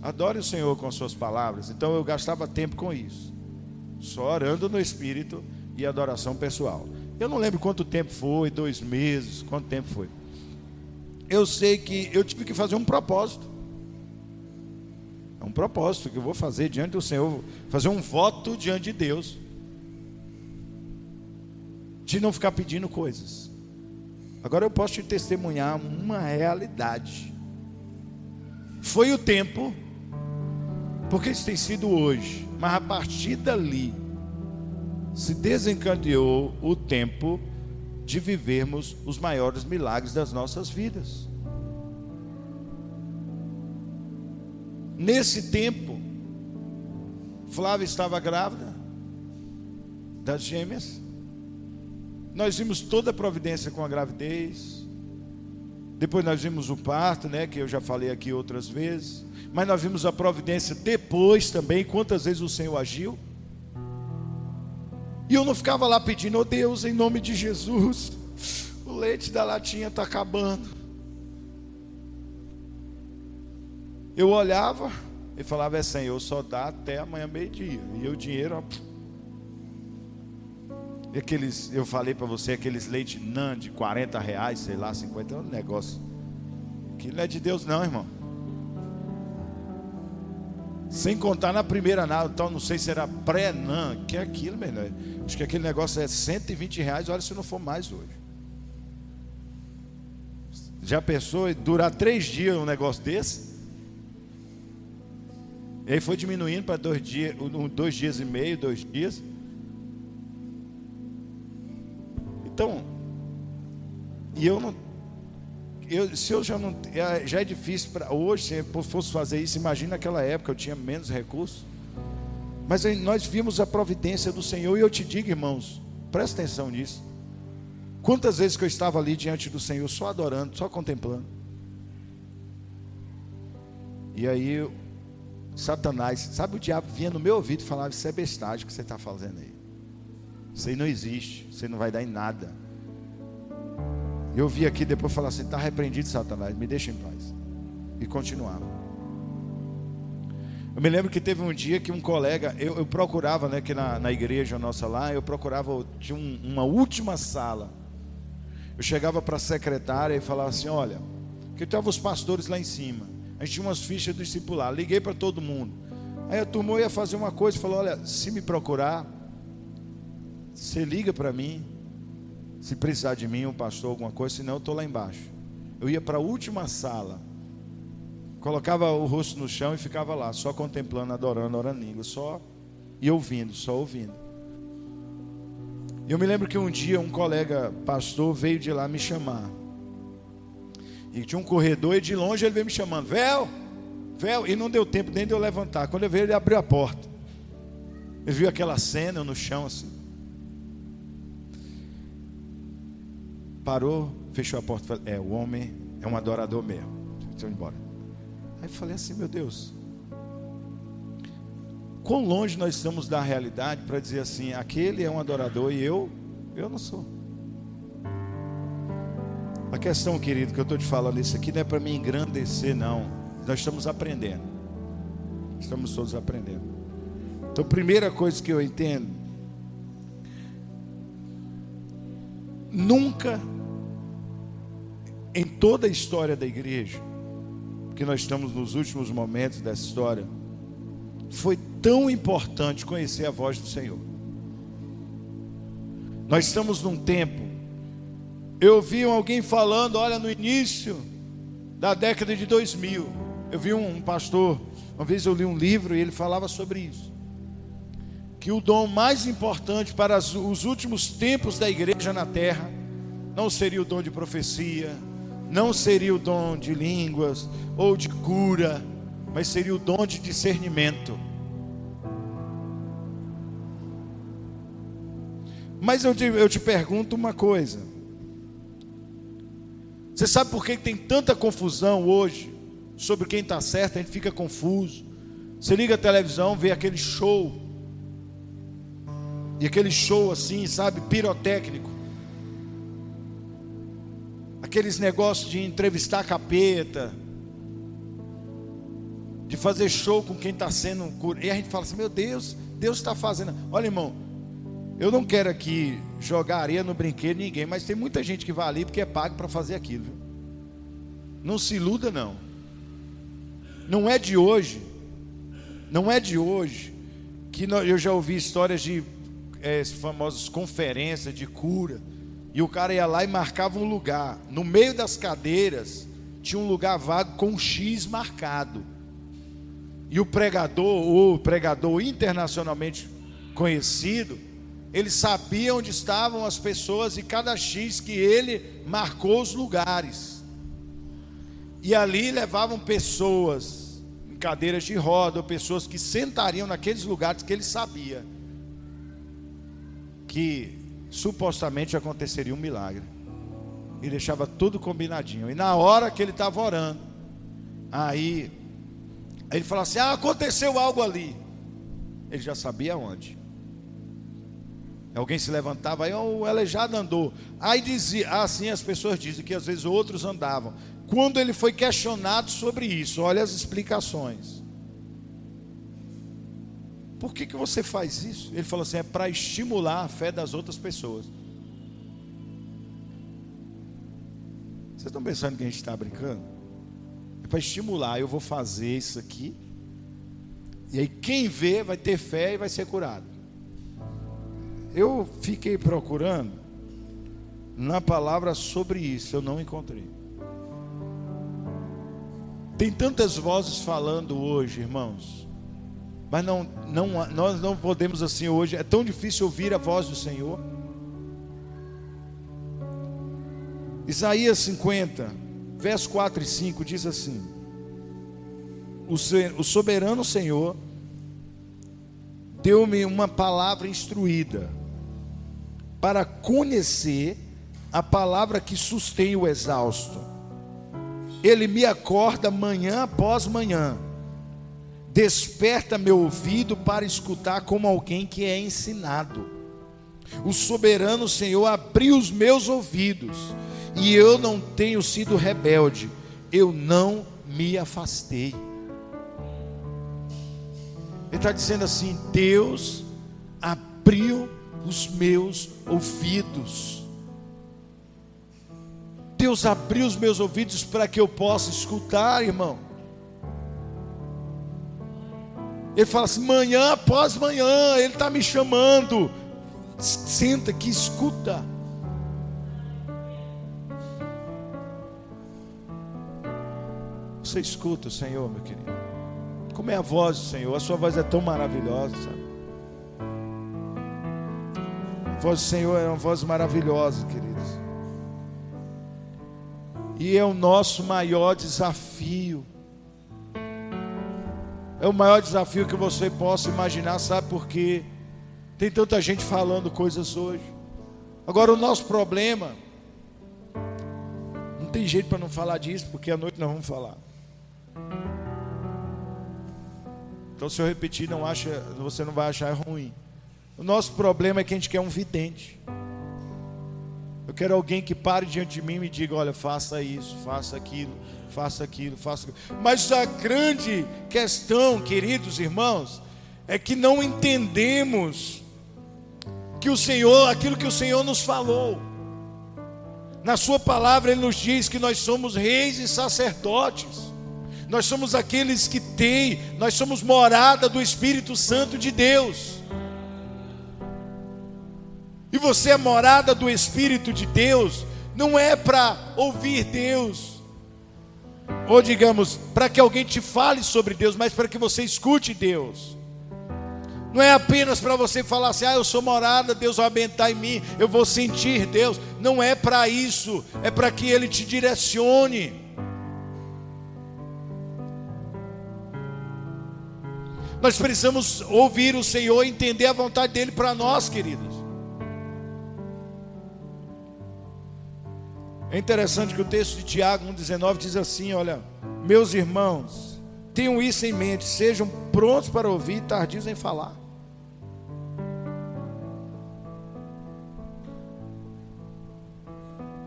adore o Senhor com as suas palavras. Então eu gastava tempo com isso, só orando no Espírito e adoração pessoal. Eu não lembro quanto tempo foi, 2 meses, quanto tempo foi. Eu sei que eu tive que fazer um propósito. É um propósito que eu vou fazer diante do Senhor, fazer um voto diante de Deus, de não ficar pedindo coisas. Agora eu posso te testemunhar uma realidade. Foi o tempo, porque isso tem sido hoje, mas a partir dali se desencadeou o tempo de vivermos os maiores milagres das nossas vidas. Nesse tempo, Flávia estava grávida das gêmeas. Nós vimos toda a providência com a gravidez. Depois nós vimos o parto, né, que eu já falei aqui outras vezes. Mas nós vimos a providência depois também. Quantas vezes o Senhor agiu. E eu não ficava lá pedindo: oh Deus, em nome de Jesus, o leite da latinha está acabando. Eu olhava e falava: é Senhor, só dá até amanhã meio-dia. E o dinheiro, ó, eu falei para você, aqueles leite NAN de R$40, sei lá, 50, é um negócio. Aquilo não é de Deus não, irmão. Sem contar na primeira nada, então não sei se era pré-NAN, que é aquilo, melhor. Acho que aquele negócio é R$120, olha se não for mais hoje. Já pensou em durar 3 dias um negócio desse? E aí foi diminuindo para 2 dias, 2 dias e meio, 2 dias. Então, e eu não, se eu já não, já é difícil para hoje, se eu fosse fazer isso, imagina naquela época, eu tinha menos recursos. Mas nós vimos a providência do Senhor. E eu te digo, irmãos, presta atenção nisso. Quantas vezes que eu estava ali diante do Senhor, só adorando, só contemplando. E aí Satanás, sabe, o diabo vinha no meu ouvido e falava: isso é bestagem que você está fazendo aí, isso aí não existe, você não vai dar em nada. Eu vi aqui depois falar assim: está repreendido, Satanás, me deixa em paz. E continuava. Eu me lembro que teve um dia que um colega, eu procurava, né, que na igreja nossa lá, eu procurava, tinha uma última sala. Eu chegava para a secretária e falava assim: olha, que estavam os pastores lá em cima, a gente tinha umas fichas do discipular, liguei para todo mundo. Aí a turma ia fazer uma coisa e falou: olha, se me procurar, você liga para mim, se precisar de mim, um pastor, alguma coisa, senão eu estou lá embaixo. Eu ia para a última sala, colocava o rosto no chão e ficava lá, só contemplando, adorando, orando em língua, só e ouvindo, só ouvindo. Eu me lembro que um dia um colega pastor veio de lá me chamar. E tinha um corredor e de longe ele veio me chamando, Véu, e não deu tempo nem de eu levantar. Quando eu vi ele abriu a porta. Ele viu aquela cena, eu no chão assim. Parou, fechou a porta e falou, o homem é um adorador mesmo. Deixa eu ir embora. Aí eu falei assim, meu Deus, quão longe nós estamos da realidade para dizer assim, aquele é um adorador e eu não sou. A questão, querido, que eu estou te falando isso aqui não é para me engrandecer, não. Nós estamos aprendendo. Estamos todos aprendendo. Então, primeira coisa que eu entendo, nunca em toda a história da igreja, porque nós estamos nos últimos momentos dessa história, foi tão importante conhecer a voz do Senhor. Nós estamos num tempo, eu ouvi alguém falando, olha, no início da década de 2000, eu vi um pastor, uma vez eu li um livro e ele falava sobre isso, que o dom mais importante para os últimos tempos da igreja na terra, não seria o dom de profecia, não seria o dom de línguas, ou de cura, mas seria o dom de discernimento. Mas eu te pergunto uma coisa, você sabe por que tem tanta confusão hoje, sobre quem está certo, a gente fica confuso, você liga a televisão, vê aquele show, e aquele show assim, sabe, pirotécnico, aqueles negócios de entrevistar capeta, de fazer show com quem está sendo curado, e a gente fala assim, meu Deus, Deus está fazendo, olha irmão, eu não quero aqui jogar areia no brinquedo de ninguém, mas tem muita gente que vai ali porque é pago para fazer aquilo, viu? Não se iluda não, não é de hoje que eu já ouvi histórias de famosas conferências de cura, e o cara ia lá e marcava um lugar, no meio das cadeiras tinha um lugar vago com um X marcado, e o pregador internacionalmente conhecido, ele sabia onde estavam as pessoas e cada X que ele marcou os lugares, e ali levavam pessoas em cadeiras de roda, ou pessoas que sentariam naqueles lugares que ele sabia que supostamente aconteceria um milagre, e deixava tudo combinadinho, e na hora que ele estava orando, aí ele falava assim, aconteceu algo ali, ele já sabia onde. Alguém se levantava, aí o aleijado andou, aí dizia, assim as pessoas dizem que às vezes outros andavam. Quando ele foi questionado sobre isso, olha as explicações, por que você faz isso? Ele falou assim, é para estimular a fé das outras pessoas. Vocês estão pensando que a gente está brincando? É para estimular, eu vou fazer isso aqui, e aí quem vê vai ter fé e vai ser curado. Eu fiquei procurando na palavra sobre isso, eu não encontrei. Tem tantas vozes falando hoje, irmãos, mas nós não podemos assim hoje, é tão difícil ouvir a voz do Senhor. Isaías 50, verso 4 e 5 diz assim, o soberano Senhor deu-me uma palavra instruída, para conhecer a palavra que sustém o exausto. Ele me acorda manhã após manhã, desperta meu ouvido para escutar como alguém que é ensinado. O soberano Senhor abriu os meus ouvidos, e eu não tenho sido rebelde, eu não me afastei. Ele está dizendo assim, Deus abriu os meus ouvidos. Deus abriu os meus ouvidos para que eu possa escutar, irmão. Ele fala assim, manhã após manhã, Ele está me chamando, Senta aqui, escuta. Você escuta o Senhor, meu querido? Como é a voz do Senhor? A sua voz é tão maravilhosa, sabe? A voz do Senhor é uma voz maravilhosa, queridos. E é o nosso maior desafio. É o maior desafio que você possa imaginar, sabe por quê? Tem tanta gente falando coisas hoje. Agora o nosso problema, não tem jeito para não falar disso, porque à noite nós vamos falar. Então se eu repetir, você não vai achar ruim. O nosso problema é que a gente quer um vidente. Eu quero alguém que pare diante de mim e me diga: olha, faça isso, faça aquilo, faça aquilo, faça aquilo. Mas a grande questão, queridos irmãos, é que não entendemos que o Senhor, aquilo que o Senhor nos falou. Na sua palavra Ele nos diz que nós somos reis e sacerdotes. Nós somos aqueles que nós somos morada do Espírito Santo de Deus. E você é morada do Espírito de Deus, não é para ouvir Deus, ou digamos, para que alguém te fale sobre Deus, mas para que você escute Deus. Não é apenas para você falar assim: eu sou morada, Deus vai habitar em mim, eu vou sentir Deus. Não é para isso, é para que Ele te direcione. Nós precisamos ouvir o Senhor e entender a vontade dEle para nós, queridos. É interessante que o texto de Tiago 1,19 diz assim: olha, meus irmãos, tenham isso em mente, sejam prontos para ouvir e tardios em falar.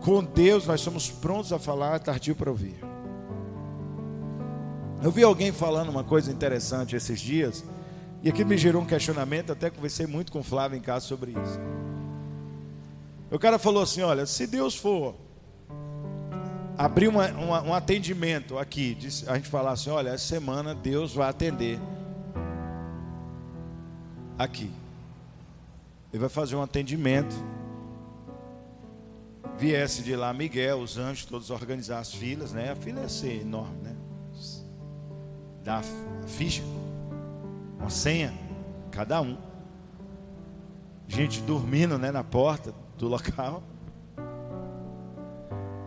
Com Deus nós somos prontos a falar, tardio para ouvir. Eu vi alguém falando uma coisa interessante esses dias, e aquilo me gerou um questionamento, até conversei muito com o Flávio em casa sobre isso. O cara falou assim: olha, se Deus for abrir um atendimento aqui, a gente falar assim: olha, essa semana Deus vai atender aqui, Ele vai fazer um atendimento. Viesse de lá Miguel, os anjos todos organizar as filas, né? A fila ia ser enorme, né? Dá a ficha, uma senha, cada um. Gente dormindo, né, na porta do local.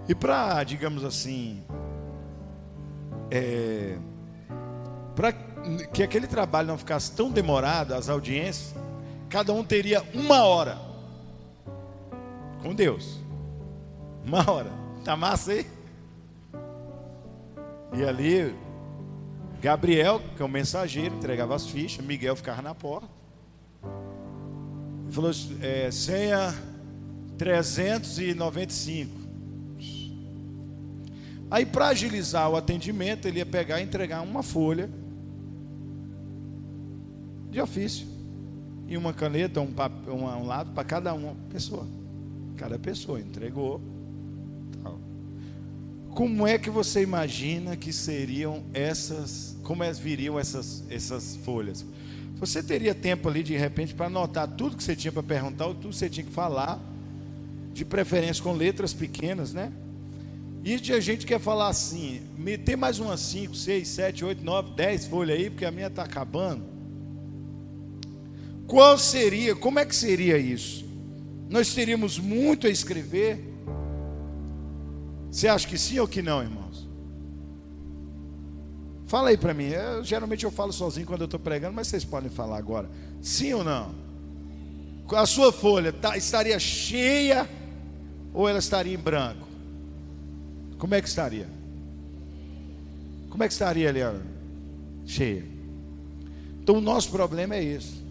E para, digamos assim, para que aquele trabalho não ficasse tão demorado, as audiências, cada um teria 1 hora com Deus. 1 hora, tá massa aí? E ali, Gabriel, que é o mensageiro, entregava as fichas, Miguel ficava na porta. Ele falou: senha 395. Aí, para agilizar o atendimento, ele ia pegar e entregar uma folha de ofício e uma caneta, um lado para cada uma pessoa. Cada pessoa entregou. Tal. Como é que você imagina que seriam como viriam essas folhas? Você teria tempo ali, de repente, para anotar tudo que você tinha para perguntar, ou tudo que você tinha que falar, de preferência com letras pequenas, né? E a gente quer falar assim: tem mais umas 5, 6, 7, 8, 9, 10 folhas aí, porque a minha está acabando. Como é que seria isso? Nós teríamos muito a escrever? Você acha que sim ou que não, irmãos? Fala aí para mim. Geralmente eu falo sozinho quando eu estou pregando, mas vocês podem falar agora. Sim ou não? A sua folha estaria cheia ou ela estaria em branco? Como é que estaria? Como é que estaria ali, ó, cheia? Então o nosso problema é esse.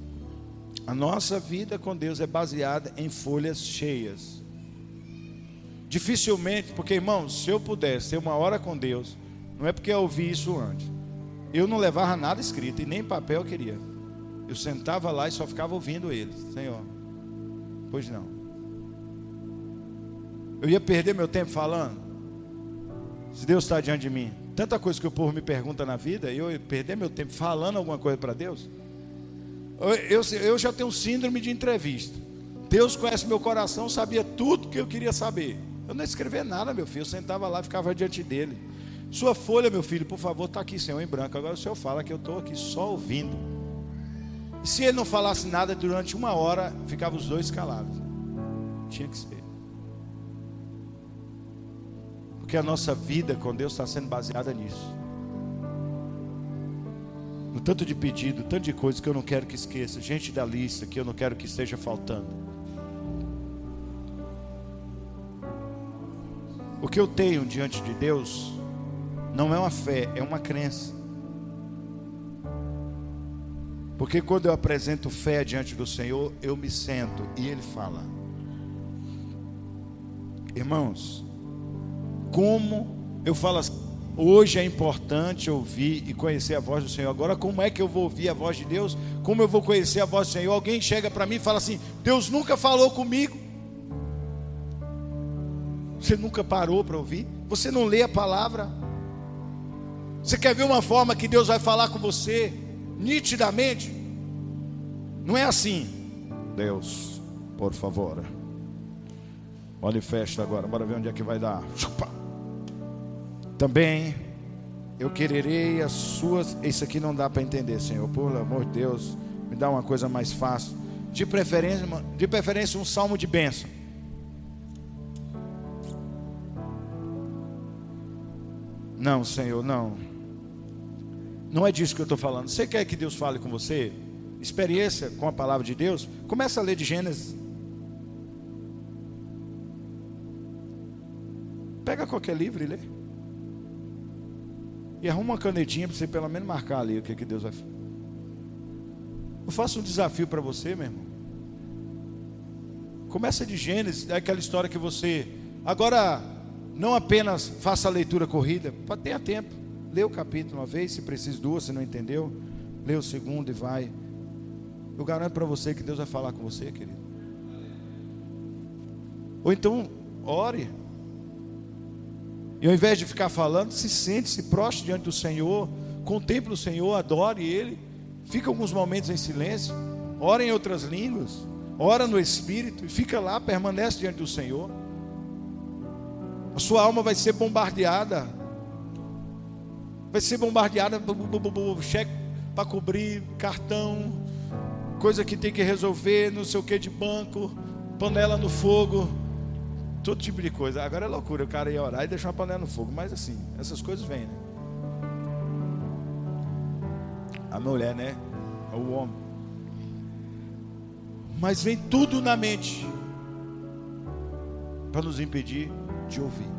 A nossa vida com Deus é baseada em folhas cheias. Dificilmente, porque, irmãos, se eu pudesse ter 1 hora com Deus, não é porque eu ouvi isso antes, eu não levava nada escrito e nem papel eu queria. Eu sentava lá e só ficava ouvindo Ele. Senhor, pois não. Eu ia perder meu tempo falando. Se Deus está diante de mim, tanta coisa que o povo me pergunta na vida, eu ia perder meu tempo falando alguma coisa para Deus. Eu já tenho síndrome de entrevista. Deus conhece meu coração, sabia tudo que eu queria saber. Eu não escrevia nada, meu filho. Eu sentava lá e ficava diante dele. Sua folha, meu filho, por favor, está aqui, Senhor, em branco. Agora o Senhor fala que eu estou aqui só ouvindo. E se ele não falasse nada durante 1 hora, ficavam os dois calados. Tinha que ser. Porque a nossa vida com Deus está sendo baseada nisso. No tanto de pedido, tanto de coisa que eu não quero que esqueça. Gente da lista que eu não quero que esteja faltando. O que eu tenho diante de Deus não é uma fé, é uma crença. Porque quando eu apresento fé diante do Senhor, eu me sento e Ele fala. Irmãos, como eu falo assim, hoje é importante ouvir e conhecer a voz do Senhor. Agora, como é que eu vou ouvir a voz de Deus? Como eu vou conhecer a voz do Senhor? Alguém chega para mim e fala assim: Deus nunca falou comigo. Você nunca parou para ouvir? Você não lê a palavra? Você quer ver uma forma que Deus vai falar com você nitidamente? Não é assim. Deus, por favor, manifesta agora. Bora ver onde é que vai dar. Também eu quererei as suas. Isso aqui não dá para entender, Senhor. Por amor de Deus, me dá uma coisa mais fácil. De preferência um salmo de bênção. Não, Senhor, não. Não é disso que eu estou falando. Você quer que Deus fale com você? Experiência com a palavra de Deus? Começa a ler de Gênesis. Pega qualquer livro e lê. E arruma uma canetinha para você pelo menos marcar ali o que Deus vai fazer. Eu faço um desafio para você, meu irmão. Começa de Gênesis, é aquela história que você... Agora, não apenas faça a leitura corrida, tenha tempo. Lê o capítulo uma vez, se precisa 2, se não entendeu. Lê o segundo e vai. Eu garanto para você que Deus vai falar com você, querido. Ou então, ore. E ao invés de ficar falando, se sente, se prostre diante do Senhor. Contemple o Senhor, adore Ele. Fica alguns momentos em silêncio. Ora em outras línguas. Ora no Espírito. E fica lá, permanece diante do Senhor. A sua alma vai ser bombardeada. Vai ser bombardeada. Cheque para cobrir, cartão, coisa que tem que resolver, não sei o que de banco, panela no fogo, todo tipo de coisa. Agora é loucura o cara ir orar e deixar uma panela no fogo. Mas assim, essas coisas vêm, né? A mulher, né? O homem. Mas vem tudo na mente para nos impedir de ouvir.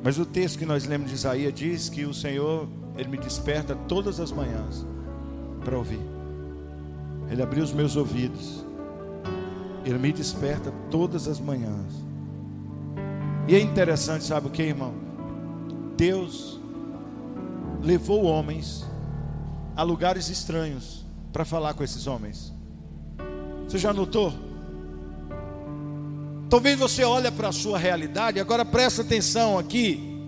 Mas o texto que nós lemos de Isaías diz que o Senhor, Ele me desperta todas as manhãs para ouvir. Ele abriu os meus ouvidos. Ele me desperta todas as manhãs. E é interessante, sabe o que, irmão? Deus levou homens a lugares estranhos para falar com esses homens. Você já notou? Talvez você olhe para a sua realidade. Agora presta atenção aqui.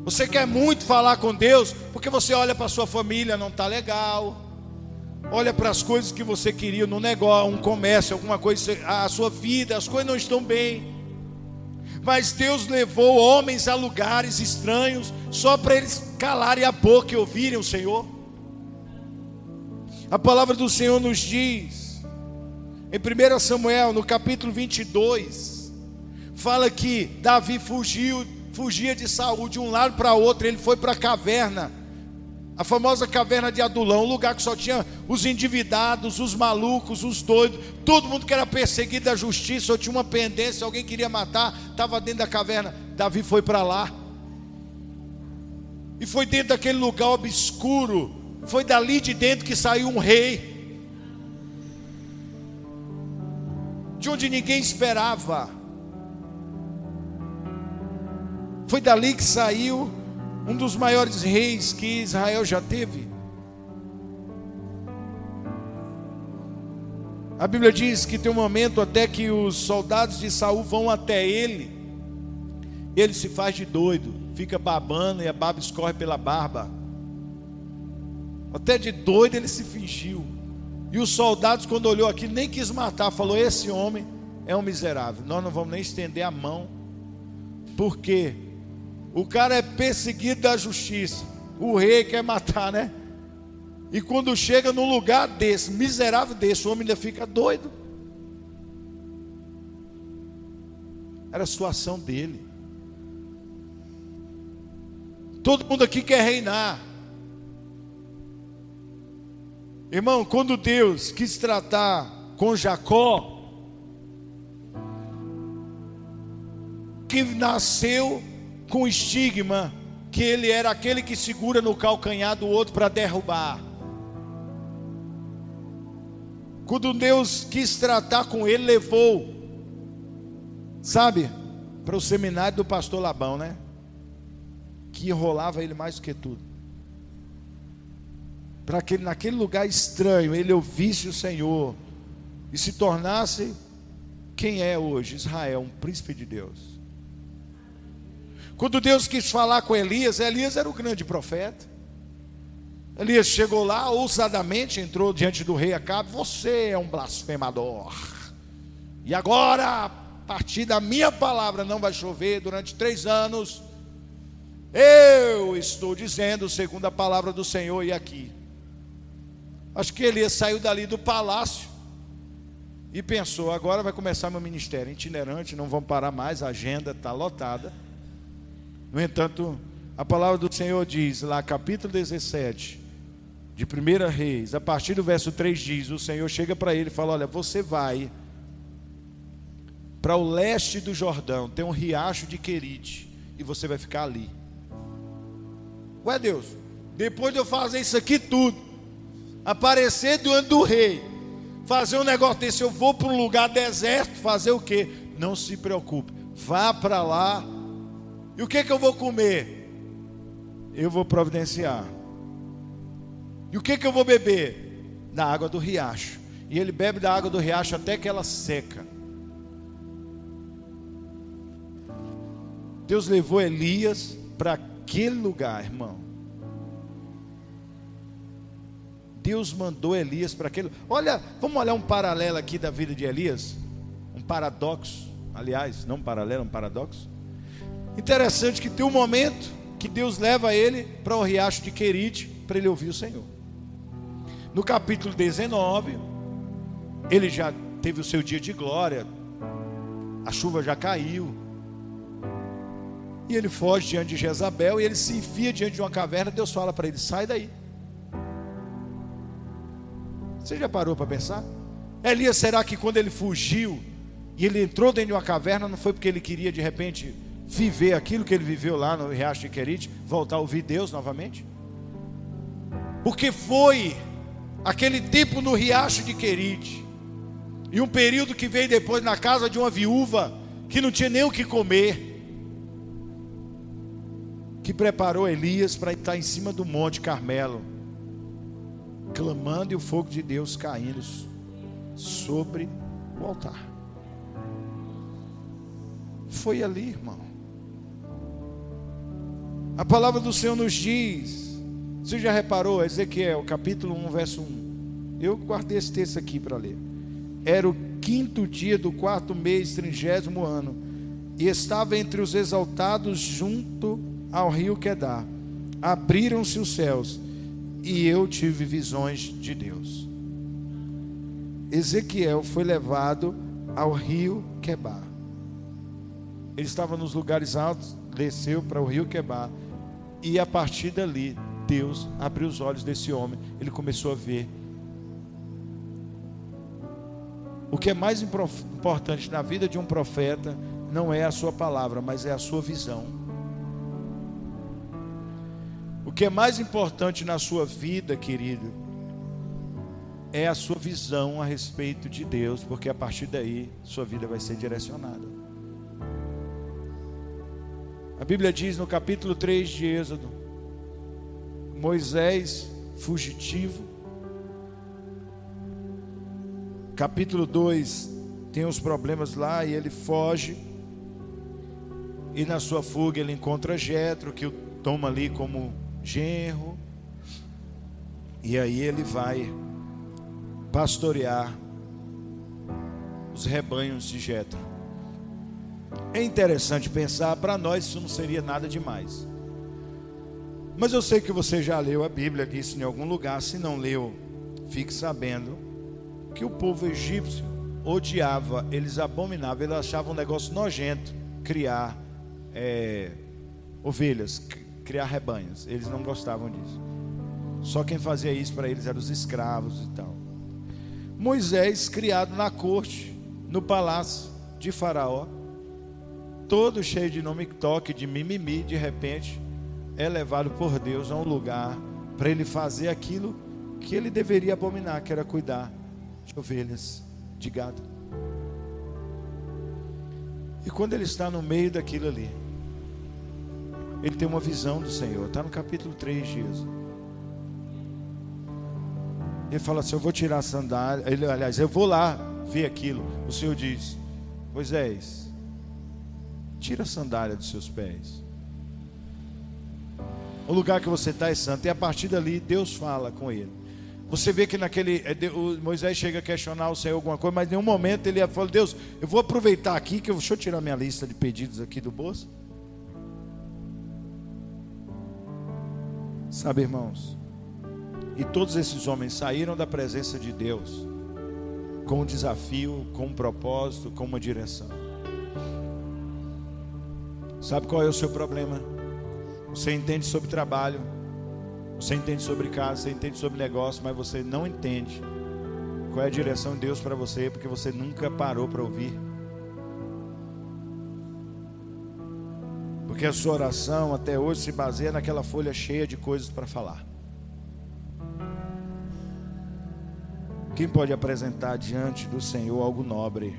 Você quer muito falar com Deus porque você olha para a sua família, não está legal. Olha para as coisas que você queria no negócio, um comércio, alguma coisa, a sua vida, as coisas não estão bem. Mas Deus levou homens a lugares estranhos só para eles calarem a boca e ouvirem o Senhor. A palavra do Senhor nos diz em 1 Samuel, no capítulo 22, fala que Davi fugia de Saul de um lado para outro. Ele foi para a caverna, a famosa caverna de Adulão, um lugar que só tinha os endividados, os malucos, os doidos, todo mundo que era perseguido da justiça, ou tinha uma pendência, alguém queria matar, estava dentro da caverna. Davi foi para lá, e foi dentro daquele lugar obscuro, foi dali de dentro que saiu um rei, de onde ninguém esperava. Foi dali que saiu um dos maiores reis que Israel já teve. A Bíblia diz que tem um momento até que os soldados de Saul vão até ele. Ele se faz de doido, fica babando e a baba escorre pela barba. Até de doido ele se fingiu. E os soldados, quando olhou aquilo, nem quis matar. Falou: esse homem é um miserável, nós não vamos nem estender a mão. Por quê? O cara é perseguido da justiça, o rei quer matar, né? E quando chega num lugar desse, miserável desse, o homem ainda fica doido. Era a situação dele. Todo mundo aqui quer reinar. Irmão, quando Deus quis tratar com Jacó, que nasceu com estigma, que ele era aquele que segura no calcanhar do outro para derrubar. Quando Deus quis tratar com ele, levou, sabe, para o seminário do pastor Labão, né? Que enrolava ele mais do que tudo. Para que naquele lugar estranho ele ouvisse o Senhor e se tornasse quem é hoje, Israel, um príncipe de Deus. Quando Deus quis falar com Elias, Elias era o grande profeta. Elias chegou lá, ousadamente entrou diante do rei Acabe: você é um blasfemador, e agora, a partir da minha palavra, não vai chover durante 3 anos. Eu estou dizendo segundo a palavra do Senhor. E aqui, acho que Elias saiu dali do palácio e pensou: agora vai começar meu ministério itinerante, não vamos parar mais, a agenda está lotada. No entanto, a palavra do Senhor diz, lá capítulo 17 de 1 Reis, a partir do verso 3 diz, o Senhor chega para ele e fala: olha, você vai para o leste do Jordão, tem um riacho de Querite, e você vai ficar ali. Ué, Deus, depois de eu fazer isso aqui tudo, aparecer diante do rei, fazer um negócio desse, eu vou para um lugar deserto, fazer o quê? Não se preocupe, vá para lá. E o que eu vou comer? Eu vou providenciar. E o que eu vou beber? Da água do riacho. E ele bebe da água do riacho até que ela seca. Deus levou Elias para aquele lugar, irmão. Deus mandou Elias para aquele. Olha, vamos olhar um paralelo aqui da vida de Elias. Um paradoxo, aliás, não um paralelo, um paradoxo. Interessante que tem um momento que Deus leva ele para o riacho de Querite, para ele ouvir o Senhor. No capítulo 19, ele já teve o seu dia de glória, a chuva já caiu, e ele foge diante de Jezabel, e ele se enfia diante de uma caverna. Deus fala para ele: sai daí. Você já parou para pensar? Elias, será que quando ele fugiu e ele entrou dentro de uma caverna, não foi porque ele queria de repente viver aquilo que ele viveu lá no riacho de Querite, voltar a ouvir Deus novamente? Porque foi aquele tempo no riacho de Querite, e um período que veio depois na casa de uma viúva que não tinha nem o que comer, que preparou Elias para estar em cima do monte Carmelo, clamando, e o fogo de Deus caindo sobre o altar. Foi ali, irmão. A palavra do Senhor nos diz, você já reparou, Ezequiel, capítulo 1, verso 1. Eu guardei esse texto aqui para ler. Era o 5º dia do 4º mês, 30º ano, e estava entre os exaltados junto ao rio Quedar. Abriram-se os céus, e eu tive visões de Deus. Ezequiel foi levado ao rio Quebar. Ele estava nos lugares altos, desceu para o rio Quebar, e a partir dali Deus abriu os olhos desse homem. Ele começou a ver. O que é mais importante na vida de um profeta não é a sua palavra, mas é a sua visão. O que é mais importante na sua vida, querido, é a sua visão a respeito de Deus, porque a partir daí sua vida vai ser direcionada. A Bíblia diz no capítulo 3 de Êxodo, Moisés fugitivo. Capítulo 2 tem os problemas lá e ele foge, e na sua fuga ele encontra Jetro, que o toma ali como genro, e aí ele vai pastorear os rebanhos de Jetro. É interessante pensar, para nós isso não seria nada demais. Mas eu sei que você já leu a Bíblia disso em algum lugar. Se não leu, fique sabendo que o povo egípcio odiava, eles abominavam, eles achavam um negócio nojento criar ovelhas, criar rebanhos. Eles não gostavam disso. Só quem fazia isso para eles eram os escravos e tal. Moisés, criado na corte, no palácio de Faraó, todo cheio de nome toque, de mimimi, de repente é levado por Deus a um lugar para ele fazer aquilo que ele deveria abominar, que era cuidar de ovelhas, de gado. E quando ele está no meio daquilo ali, ele tem uma visão do Senhor. Está no capítulo 3 de Êxodo. Ele fala assim: eu vou tirar a sandália. Aliás, eu vou lá ver aquilo. O Senhor diz: Moisés, tira a sandália dos seus pés. O lugar que você está é santo. E a partir dali Deus fala com ele. Você vê que Moisés chega a questionar o Senhor alguma coisa, mas em nenhum momento ele fala: Deus, eu vou aproveitar aqui, deixa eu tirar minha lista de pedidos aqui do bolso. Sabe, irmãos, e todos esses homens saíram da presença de Deus com um desafio, com um propósito, com uma direção. Sabe qual é o seu problema? Você entende sobre trabalho, você entende sobre casa, você entende sobre negócio, mas você não entende qual é a direção de Deus para você, porque você nunca parou para ouvir. Porque a sua oração até hoje se baseia naquela folha cheia de coisas para falar. Quem pode apresentar diante do Senhor algo nobre?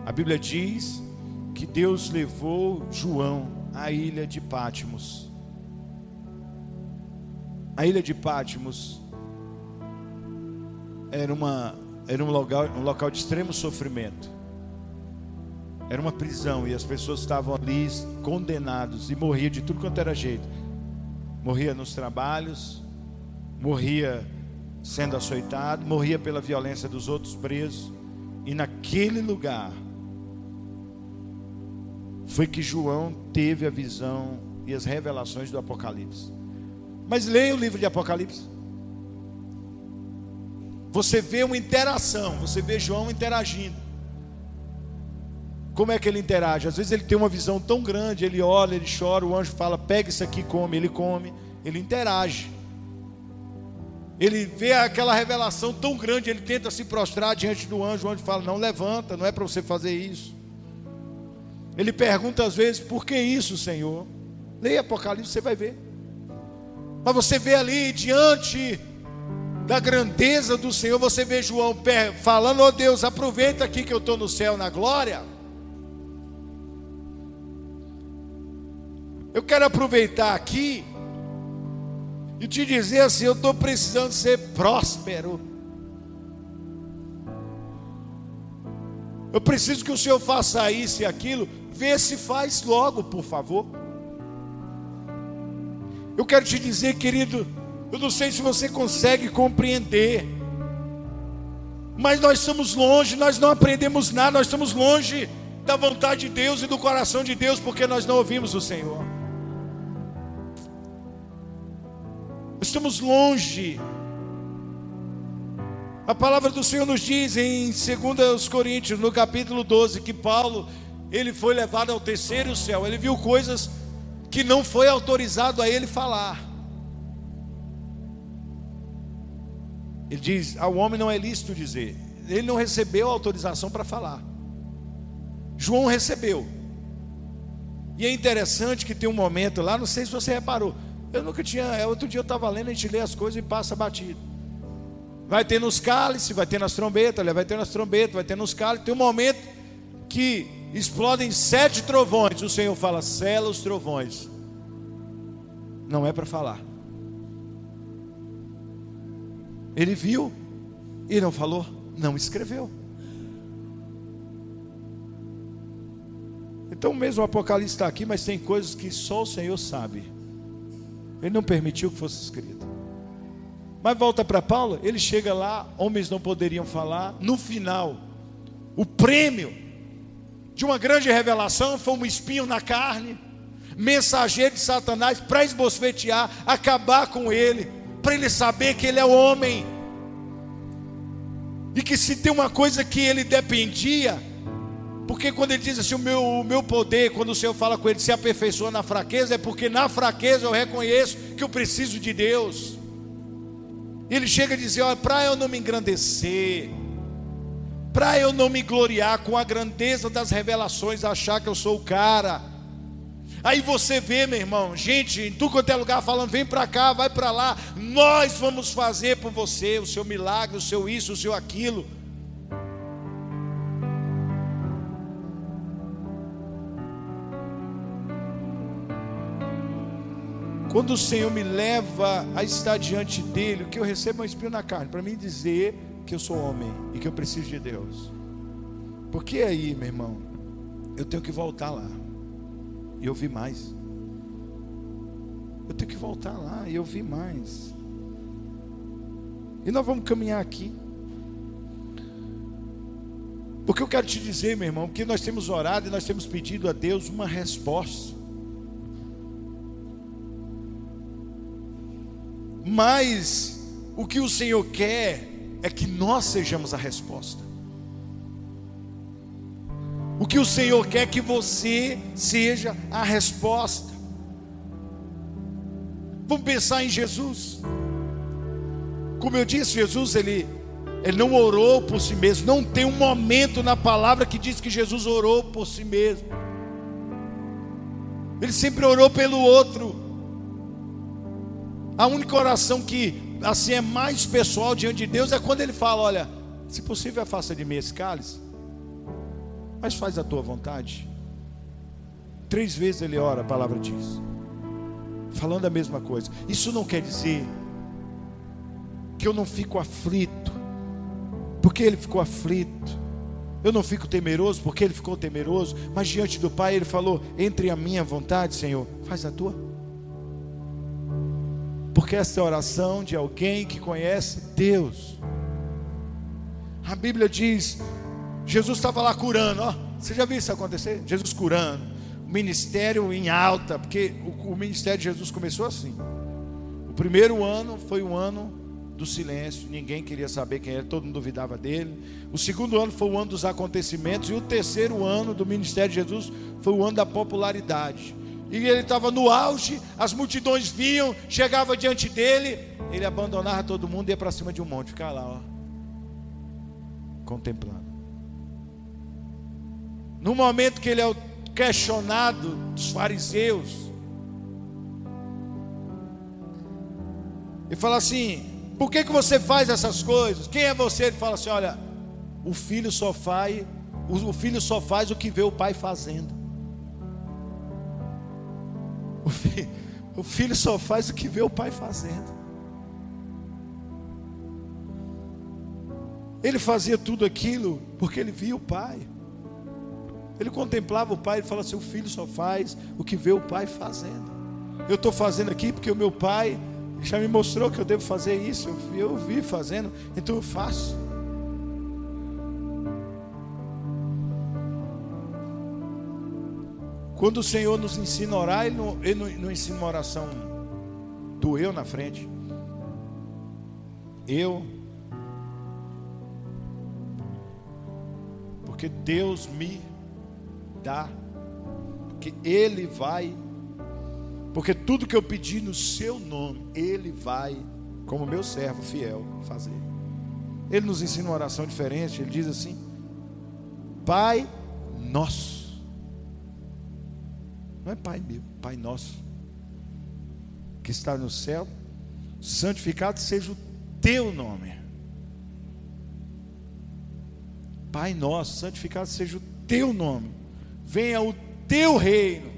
A Bíblia diz que Deus levou João à ilha de Patmos. A ilha de Patmos era um local de extremo sofrimento. Era uma prisão e as pessoas estavam ali condenados e morriam de tudo quanto era jeito. Morria nos trabalhos, morria sendo açoitado, morria pela violência dos outros presos. E naquele lugar foi que João teve a visão e as revelações do Apocalipse. Mas leia o livro de Apocalipse. Você vê uma interação, você vê João interagindo. Como é que ele interage? Às vezes ele tem uma visão tão grande, ele olha, ele chora, o anjo fala: pega isso aqui, come, ele interage. Ele vê aquela revelação tão grande, ele tenta se prostrar diante do anjo, o anjo fala: não, levanta, não é para você fazer isso. Ele pergunta às vezes: por que isso, Senhor? Leia Apocalipse, você vai ver. Mas você vê ali, diante da grandeza do Senhor, você vê João falando: ó Deus, aproveita aqui que eu estou no céu na glória. Eu quero aproveitar aqui e te dizer assim: eu estou precisando ser próspero. Eu preciso que o Senhor faça isso e aquilo. Vê se faz logo, por favor. Eu quero te dizer, querido, eu não sei se você consegue compreender, mas nós estamos longe, nós não aprendemos nada, nós estamos longe da vontade de Deus e do coração de Deus, porque nós não ouvimos o Senhor. Estamos longe. A palavra do Senhor nos diz em 2 Coríntios, no capítulo 12, que Paulo, ele foi levado ao terceiro céu. Ele viu coisas que não foi autorizado a ele falar. Ele diz: ao homem não é lícito dizer. Ele não recebeu autorização para falar. João recebeu. E é interessante que tem um momento lá, não sei se você reparou, eu nunca tinha, outro dia eu estava lendo, a gente lê as coisas e passa batido. Vai ter nos cálices, vai ter nas trombetas, vai ter nas trombetas, vai ter nos cálices. Tem um momento que explodem 7 trovões. O Senhor fala: sela os trovões. Não é para falar. Ele viu e não falou, não escreveu. Então mesmo o Apocalipse está aqui, mas tem coisas que só o Senhor sabe. Ele não permitiu que fosse escrito. Mas volta para Paulo, ele chega lá, homens não poderiam falar. No final, o prêmio de uma grande revelação foi um espinho na carne, mensageiro de Satanás para esbofetear, acabar com ele, para ele saber que ele é homem, e que se tem uma coisa que ele dependia, porque quando ele diz assim, o meu poder, quando o Senhor fala com ele, se aperfeiçoa na fraqueza, é porque na fraqueza eu reconheço que eu preciso de Deus. Ele chega a dizer, olha, para eu não me engrandecer, para eu não me gloriar com a grandeza das revelações, achar que eu sou o cara. Aí você vê, meu irmão, gente em tudo quanto é lugar falando, vem para cá, vai para lá, nós vamos fazer por você o seu milagre, o seu isso, o seu aquilo. Quando o Senhor me leva a estar diante dele, o que eu recebo é um espinho na carne, para mim dizer que eu sou homem e que eu preciso de Deus. Porque aí, meu irmão, eu tenho que voltar lá e ouvir mais. Eu tenho que voltar lá e ouvir mais. E nós vamos caminhar aqui. Porque eu quero te dizer, meu irmão, que nós temos orado e nós temos pedido a Deus uma resposta. Mas o que o Senhor quer é que nós sejamos a resposta. O que o Senhor quer é que você seja a resposta. Vamos pensar em Jesus. Como eu disse, Jesus ele não orou por si mesmo. Não tem um momento na palavra que diz que Jesus orou por si mesmo. Ele sempre orou pelo outro. A única oração que assim é mais pessoal diante de Deus é quando ele fala, olha, se possível afasta de mim esse cálice, mas faz a tua vontade. 3 vezes ele ora, a palavra diz, falando a mesma coisa. Isso não quer dizer que eu não fico aflito porque ele ficou aflito, eu não fico temeroso porque ele ficou temeroso, mas diante do Pai ele falou, entre a minha vontade, Senhor, faz a tua. Porque essa é a oração de alguém que conhece Deus. A Bíblia diz, Jesus estava lá curando, ó. Você já viu isso acontecer? Jesus curando, o ministério em alta, porque o ministério de Jesus começou assim. O primeiro ano foi o ano do silêncio, ninguém queria saber quem era, todo mundo duvidava dele. O segundo ano foi o ano dos acontecimentos, e o terceiro ano do ministério de Jesus foi o ano da popularidade. E ele estava no auge, as multidões vinham, chegavam diante dele, ele abandonava todo mundo e ia para cima de um monte, ficava lá, ó, contemplando. No momento que ele é questionado dos fariseus, ele fala assim, por que você faz essas coisas? Quem é você? Ele fala assim, olha, o filho só faz o que vê o pai fazendo. O filho só faz o que vê o pai fazendo. Ele fazia tudo aquilo porque ele via o pai. Ele contemplava o pai e falava assim, o filho só faz o que vê o pai fazendo. Eu estou fazendo aqui porque o meu pai já me mostrou que eu devo fazer isso. Eu vi fazendo, então eu faço. Quando o Senhor nos ensina a orar, Ele não ensina uma oração do eu na frente. Eu. Porque Deus me dá. Porque Ele vai. Porque tudo que eu pedi no seu nome, Ele vai, como meu servo fiel, fazer. Ele nos ensina uma oração diferente. Ele diz assim, Pai nosso. Não é Pai meu, Pai nosso, que está no céu, santificado seja o teu nome. Pai nosso, santificado seja o teu nome. Venha o teu reino.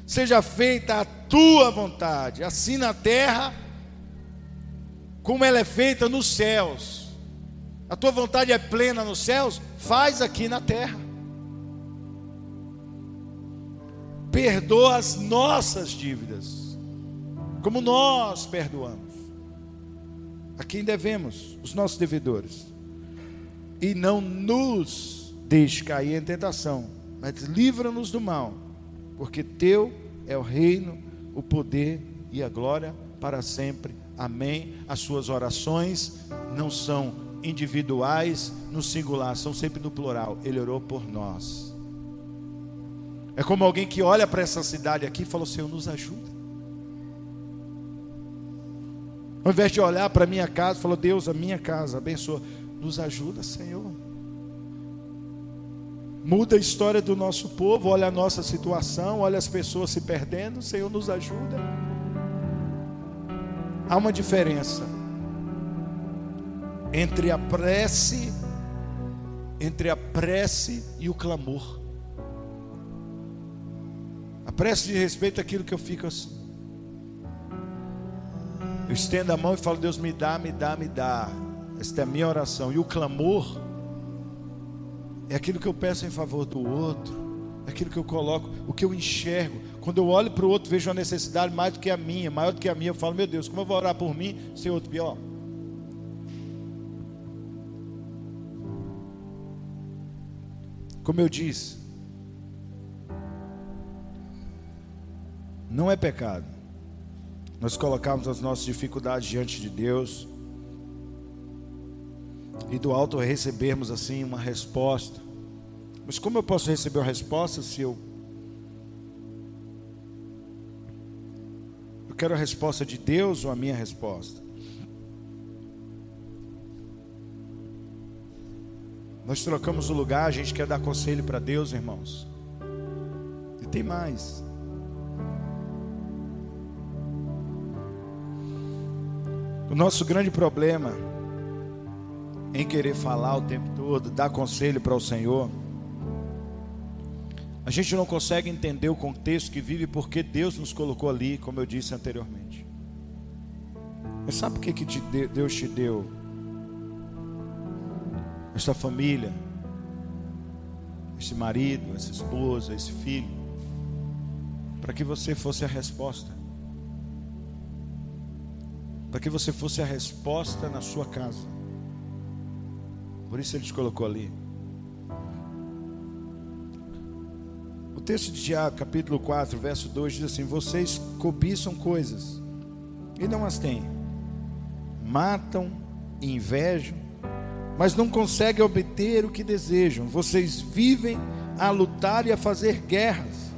Seja feita a tua vontade, assim na terra, como ela é feita nos céus. A tua vontade é plena nos céus, faz aqui na terra. Perdoa as nossas dívidas, como nós perdoamos. a quem devemos, os nossos devedores. E não nos deixe cair em tentação, mas livra-nos do mal, porque teu é o reino, o poder e a glória para sempre. Amém. As suas orações não são individuais no singular, são sempre no plural. Ele orou por nós. É como alguém que olha para essa cidade aqui e fala: Senhor, nos ajuda. Ao invés de olhar para a minha casa, falou: Deus, a minha casa, abençoa. Nos ajuda, Senhor. Muda a história do nosso povo, olha a nossa situação, olha as pessoas se perdendo. Senhor, nos ajuda. Há uma diferença entre a prece e o clamor. A prece diz respeito àquilo que eu fico assim. Eu estendo a mão e falo: Deus, me dá, me dá, me dá. Esta é a minha oração. E o clamor é aquilo que eu peço em favor do outro, é aquilo que eu coloco, o que eu enxergo. Quando eu olho para o outro, vejo uma necessidade mais do que a minha, maior do que a minha, eu falo: meu Deus, como eu vou orar por mim se outro pior? Como eu disse, não é pecado nós colocarmos as nossas dificuldades diante de Deus e do alto recebermos assim uma resposta. Mas como eu posso receber uma resposta se eu quero a resposta de Deus ou a minha resposta? Nós trocamos o lugar, a gente quer dar conselho para Deus, irmãos. E tem mais. O nosso grande problema em querer falar o tempo todo, dar conselho para o Senhor, a gente não consegue entender o contexto que vive, porque Deus nos colocou ali, como eu disse anteriormente. Mas sabe por que Deus te deu esta família, esse marido, essa esposa, esse filho? Para que você fosse a resposta. Para que você fosse a resposta na sua casa. Por isso Ele te colocou ali. O texto de Tiago, capítulo 4, verso 2 diz assim: vocês cobiçam coisas e não as têm, matam e invejam, mas não conseguem obter o que desejam. Vocês vivem a lutar e a fazer guerras.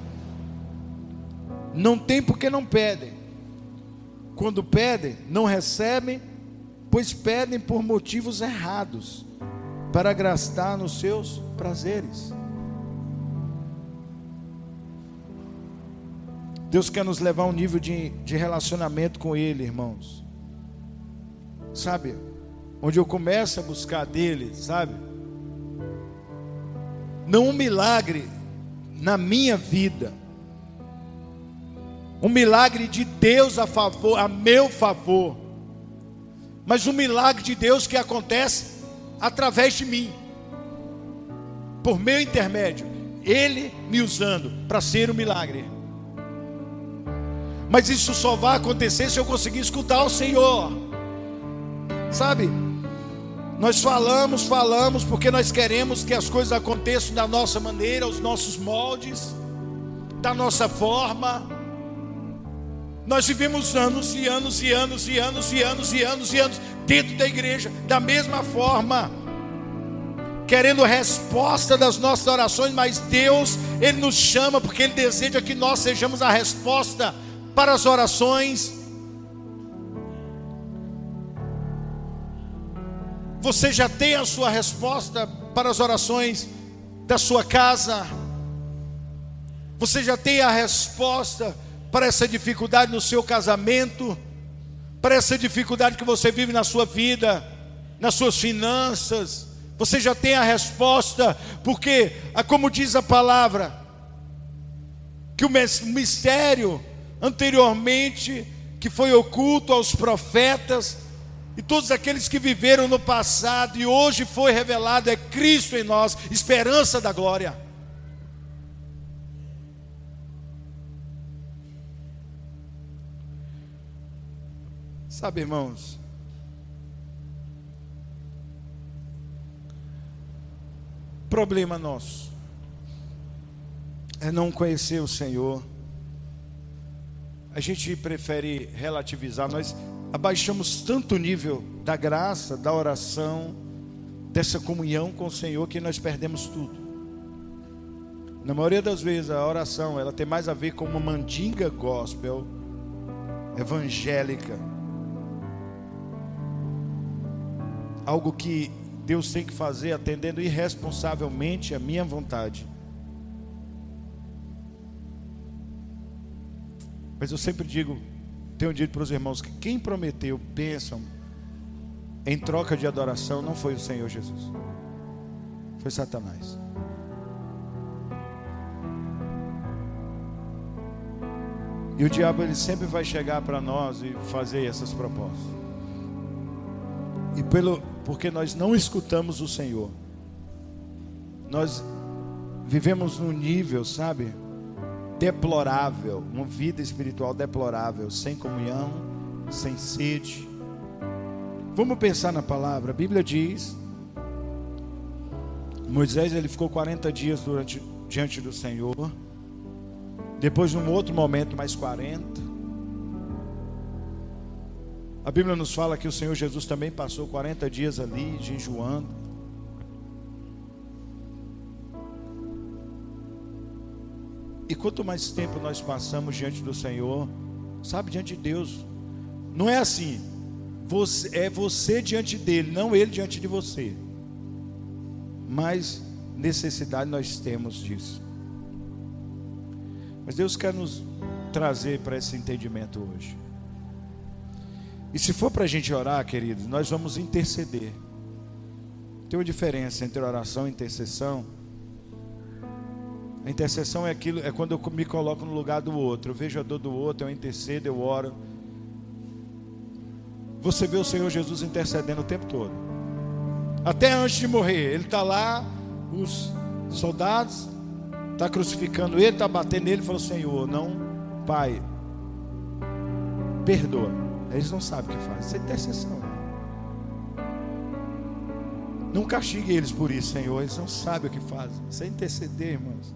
Não tem porque não pedem. Quando pedem, não recebem, pois pedem por motivos errados, para gastar nos seus prazeres. Deus quer nos levar a um nível de relacionamento com Ele, irmãos. Sabe? Onde eu começo a buscar dele, sabe? Não um milagre na minha vida, um milagre de Deus a meu favor, mas um milagre de Deus que acontece através de mim, por meu intermédio, Ele me usando para ser um milagre. Mas isso só vai acontecer se eu conseguir escutar o Senhor. Sabe? Nós falamos porque nós queremos que as coisas aconteçam da nossa maneira, aos nossos moldes, da nossa forma. Nós vivemos anos e anos e anos e anos e anos e anos e anos dentro da igreja, da mesma forma, querendo resposta das nossas orações, mas Deus, Ele nos chama porque Ele deseja que nós sejamos a resposta para as orações. Você já tem a sua resposta para as orações da sua casa? Você já tem a resposta para essa dificuldade no seu casamento? Para essa dificuldade que você vive na sua vida, nas suas finanças? Você já tem a resposta? Porque, como diz a palavra, que o mistério anteriormente, que foi oculto aos profetas e todos aqueles que viveram no passado, e hoje foi revelado, é Cristo em nós, esperança da glória. Sabe, irmãos, problema nosso é não conhecer o Senhor. A gente prefere relativizar, nós abaixamos tanto o nível da graça, da oração, dessa comunhão com o Senhor, que nós perdemos tudo. Na maioria das vezes a oração, ela tem mais a ver com uma mandinga gospel, evangélica, algo que Deus tem que fazer atendendo irresponsavelmente a minha vontade. Mas eu sempre tenho dito para os irmãos que quem prometeu bênção em troca de adoração não foi o Senhor Jesus, foi Satanás. E o diabo, ele sempre vai chegar para nós e fazer essas propostas. E porque nós não escutamos o Senhor, nós vivemos num nível, sabe, deplorável, uma vida espiritual deplorável, sem comunhão, sem sede. Vamos pensar na palavra. A Bíblia diz, Moisés, ele ficou 40 dias diante do Senhor, depois num outro momento mais 40. A Bíblia nos fala que o Senhor Jesus também passou 40 dias ali, jejuando. E quanto mais tempo nós passamos diante do Senhor, sabe, diante de Deus, não é assim, é você diante dele, não ele diante de você. Mas necessidade nós temos disso. Mas Deus quer nos trazer para esse entendimento hoje. E se for para a gente orar, queridos, nós vamos interceder. Tem uma diferença entre oração e intercessão. A intercessão é quando eu me coloco no lugar do outro. Eu vejo a dor do outro, eu intercedo, eu oro. Você vê o Senhor Jesus intercedendo o tempo todo. Até antes de morrer, Ele está lá, os soldados estão crucificando Ele, está batendo nele, e falou: Senhor, não, Pai, perdoa. Eles não sabem o que fazem. Isso é intercessão. Não castigue eles por isso, Senhor. Eles não sabem o que fazem. Isso é interceder, irmãos.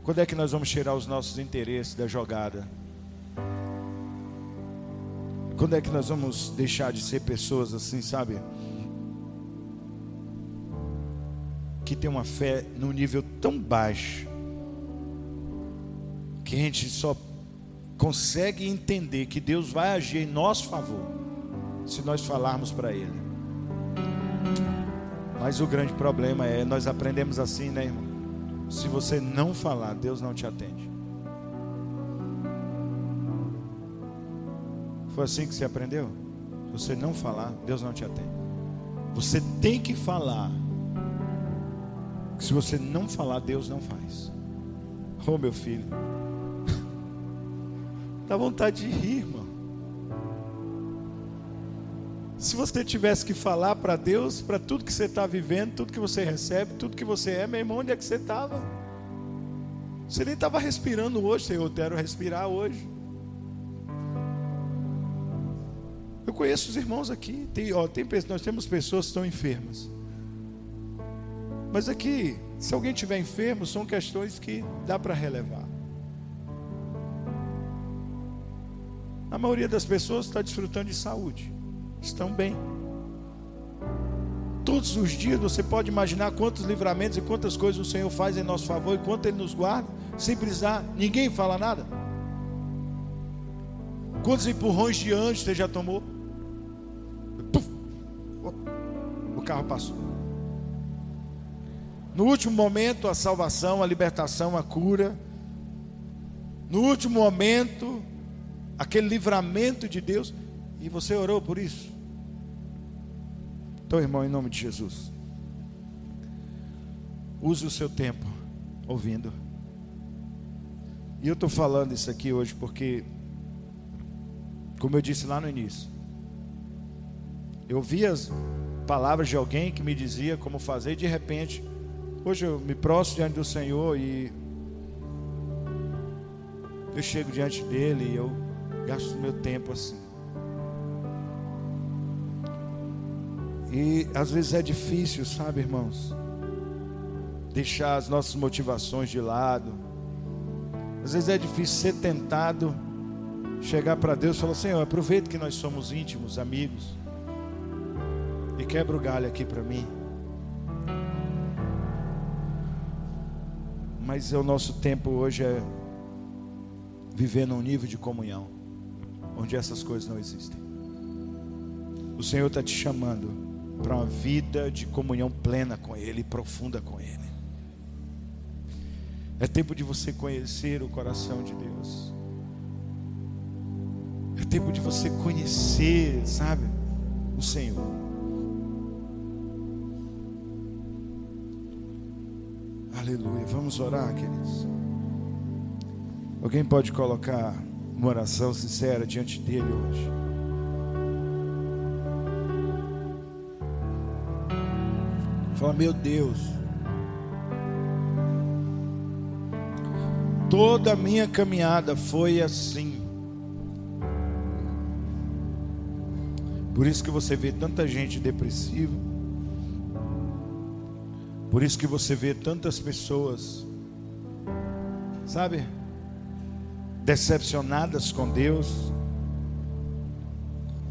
Quando é que nós vamos tirar os nossos interesses da jogada? Quando é que nós vamos deixar de ser pessoas assim, sabe, que tem uma fé num nível tão baixo que a gente só consegue entender que Deus vai agir em nosso favor se nós falarmos para Ele. Mas o grande problema é, nós aprendemos assim, né, irmão? Se você não falar, Deus não te atende. Foi assim que você aprendeu? Se você não falar, Deus não te atende. Você tem que falar. Se você não falar, Deus não faz. Oh, meu filho, dá vontade de rir, irmão. Se você tivesse que falar para Deus, para tudo que você está vivendo, tudo que você recebe, tudo que você é, meu irmão, onde é que você estava? Você nem estava respirando hoje. Senhor, eu quero respirar hoje. Eu conheço os irmãos aqui. Nós temos pessoas que estão enfermas. Mas aqui, se alguém estiver enfermo, são questões que dá para relevar. A maioria das pessoas está desfrutando de saúde, estão bem. Todos os dias você pode imaginar quantos livramentos e quantas coisas o Senhor faz em nosso favor, e quanto Ele nos guarda, sem precisar ninguém falar nada. Quantos empurrões de anjo você já tomou? Puf, o carro passou. No último momento, a salvação, a libertação, a cura. No último momento, aquele livramento de Deus. E você orou por isso? Então, irmão, em nome de Jesus, use o seu tempo ouvindo. E eu estou falando isso aqui hoje porque, como eu disse lá no início, eu ouvi as palavras de alguém que me dizia como fazer, e de repente, hoje eu me prostro diante do Senhor e eu chego diante dele e eu gasto meu tempo assim. E às vezes é difícil, sabe, irmãos, deixar as nossas motivações de lado. Às vezes é difícil ser tentado, chegar para Deus e falar: Senhor, aproveita que nós somos íntimos, amigos, e quebra o galho aqui para mim. Mas o nosso tempo hoje é viver num nível de comunhão onde essas coisas não existem. O Senhor está te chamando para uma vida de comunhão plena com Ele, profunda com Ele. É tempo de você conhecer o coração de Deus. É tempo de você conhecer, sabe, o Senhor. Aleluia. Vamos orar, queridos. Alguém pode colocar uma oração sincera diante dele hoje? Fala: meu Deus, toda a minha caminhada foi assim. Por isso que você vê tanta gente depressiva. Por isso que você vê tantas pessoas, sabe, decepcionadas com Deus,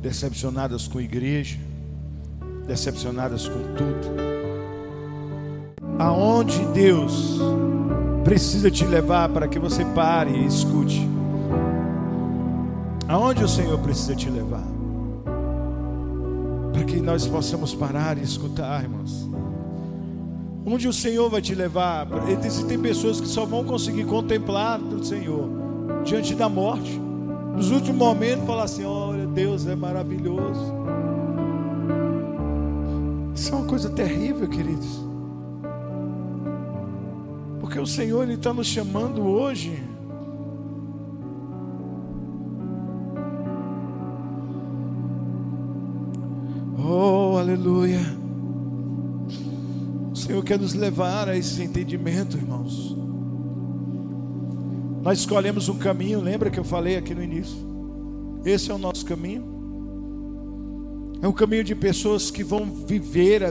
decepcionadas com a igreja, decepcionadas com tudo. Aonde Deus precisa te levar para que você pare e escute? Aonde o Senhor precisa te levar? Para que nós possamos parar e escutar, irmãos. Onde o Senhor vai te levar? Existem pessoas que só vão conseguir contemplar o Senhor diante da morte. Nos últimos momentos falar assim: olha, Deus é maravilhoso. Isso é uma coisa terrível, queridos. Porque o Senhor, Ele está nos chamando hoje oh, aleluia. O Senhor quer nos levar a esse entendimento, irmãos. Nós escolhemos um caminho, lembra que eu falei aqui no início? Esse é o nosso caminho. É um caminho de pessoas que vão viver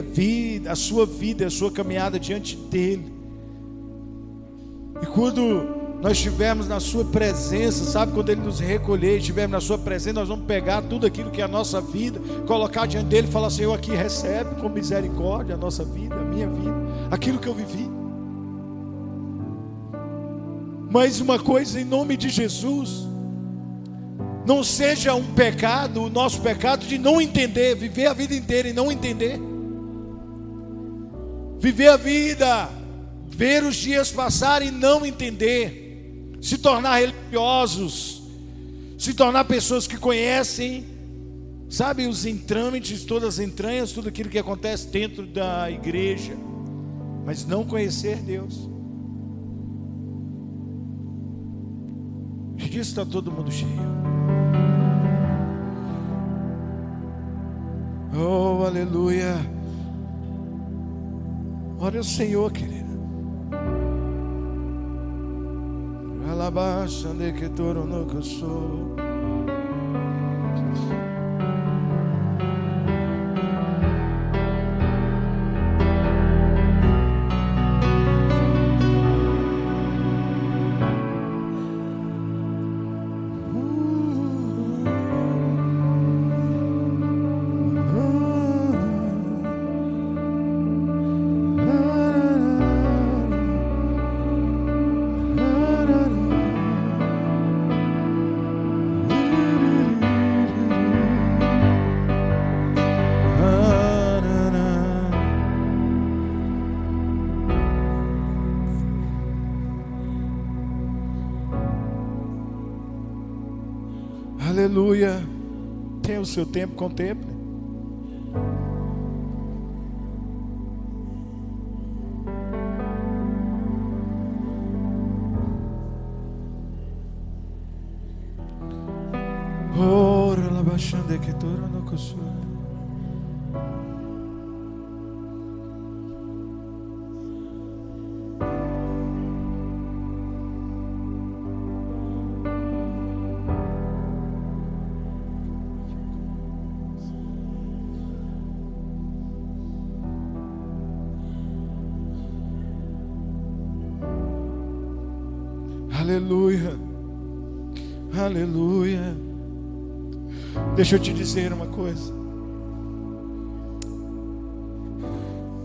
a sua vida, a sua caminhada diante dEle. E quando nós estivermos na sua presença, sabe, quando Ele nos recolher, estivermos na sua presença, nós vamos pegar tudo aquilo que é a nossa vida, colocar diante dEle e falar: Senhor, aqui recebe com misericórdia a nossa vida, a minha vida, aquilo que eu vivi. Mas uma coisa, em nome de Jesus, não seja um pecado, o nosso pecado de não entender, viver a vida inteira e não entender. Viver a vida, ver os dias passar e não entender. Se tornar religiosos, se tornar pessoas que conhecem, sabe, os entrâmites, todas as entranhas, tudo aquilo que acontece dentro da igreja, mas não conhecer Deus. Disso está todo mundo cheio. Oh, aleluia. Olha o Senhor, querido. Alabasta de que toro no que sou. Aleluia. Tem o seu tempo, contemple. Ora la baixando que tora no coço. Aleluia. Aleluia. Deixa eu te dizer uma coisa.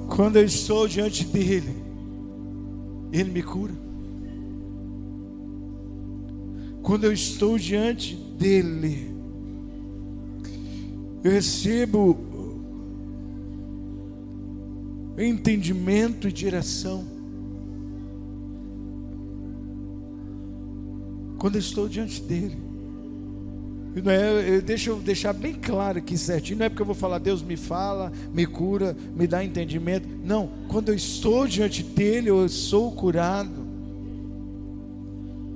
Quando eu estou diante dele, ele me cura. Quando eu estou diante dele, eu recebo entendimento e direção. Quando eu estou diante dele, não é, deixa eu deixar bem claro aqui certinho, não é porque eu vou falar, Deus me fala, me cura, me dá entendimento. Não, quando eu estou diante dele, eu sou curado.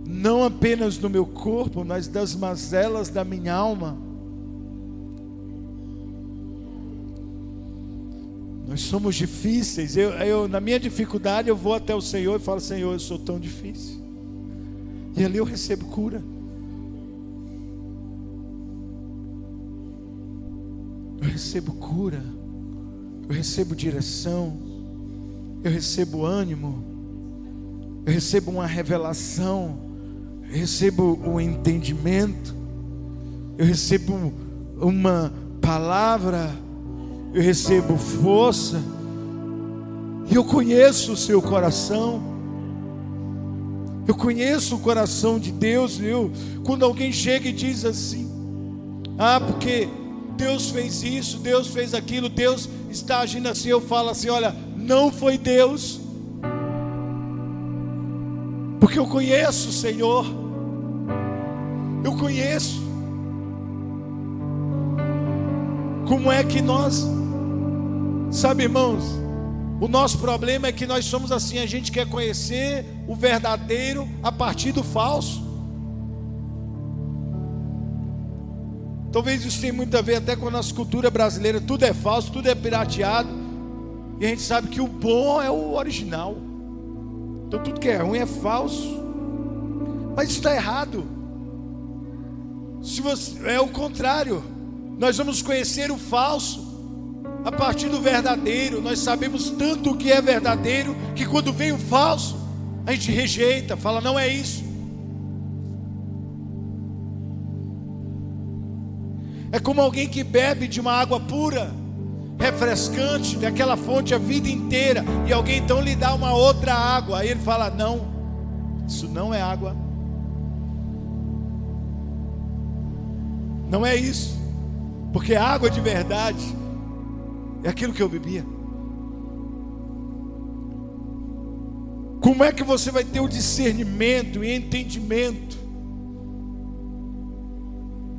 Não apenas no meu corpo, mas das mazelas da minha alma. Nós somos difíceis. Na minha dificuldade, eu vou até o Senhor e falo: Senhor, eu sou tão difícil. E ali eu recebo cura. Eu recebo cura. Eu recebo direção. Eu recebo ânimo. Eu recebo uma revelação. Eu recebo um entendimento. Eu recebo uma palavra. Eu recebo força. E eu conheço o seu coração. Eu conheço o coração de Deus. Quando alguém chega e diz assim: porque Deus fez isso, Deus fez aquilo, Deus está agindo assim, eu falo assim: olha, não foi Deus, porque eu conheço o Senhor. Eu conheço. Como é que nós, sabe, irmãos, o nosso problema é que nós somos assim, a gente quer conhecer o verdadeiro a partir do falso. Talvez isso tenha muito a ver até com a nossa cultura brasileira. Tudo é falso, tudo é pirateado, e a gente sabe que o bom é o original. Então tudo que é ruim é falso. Mas isso está errado. É o contrário. Nós vamos conhecer o falso a partir do verdadeiro. Nós sabemos tanto o que é verdadeiro, que quando vem o falso, a gente rejeita, fala: não é isso. É como alguém que bebe de uma água pura, refrescante, daquela fonte a vida inteira, e alguém então lhe dá uma outra água, aí ele fala: não, isso não é água, não é isso, porque a água de verdade é aquilo que eu bebia. Como é que você vai ter o discernimento e entendimento?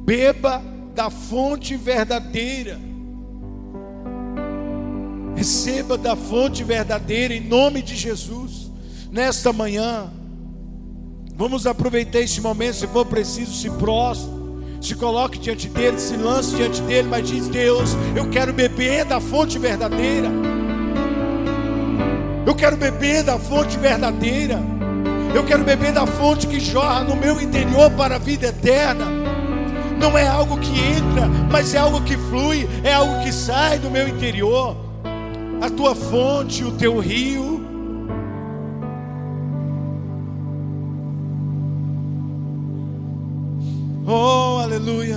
Beba da fonte verdadeira. Receba da fonte verdadeira em nome de Jesus. Nesta manhã, vamos aproveitar este momento. Se for preciso, se prostre, se coloque diante dele, se lance diante dele, mas diz: Deus, eu quero beber da fonte verdadeira. Eu quero beber da fonte verdadeira. Eu quero beber da fonte que jorra no meu interior para a vida eterna. Não é algo que entra, mas é algo que flui, é algo que sai do meu interior. A tua fonte, o teu rio. Oh, aleluia.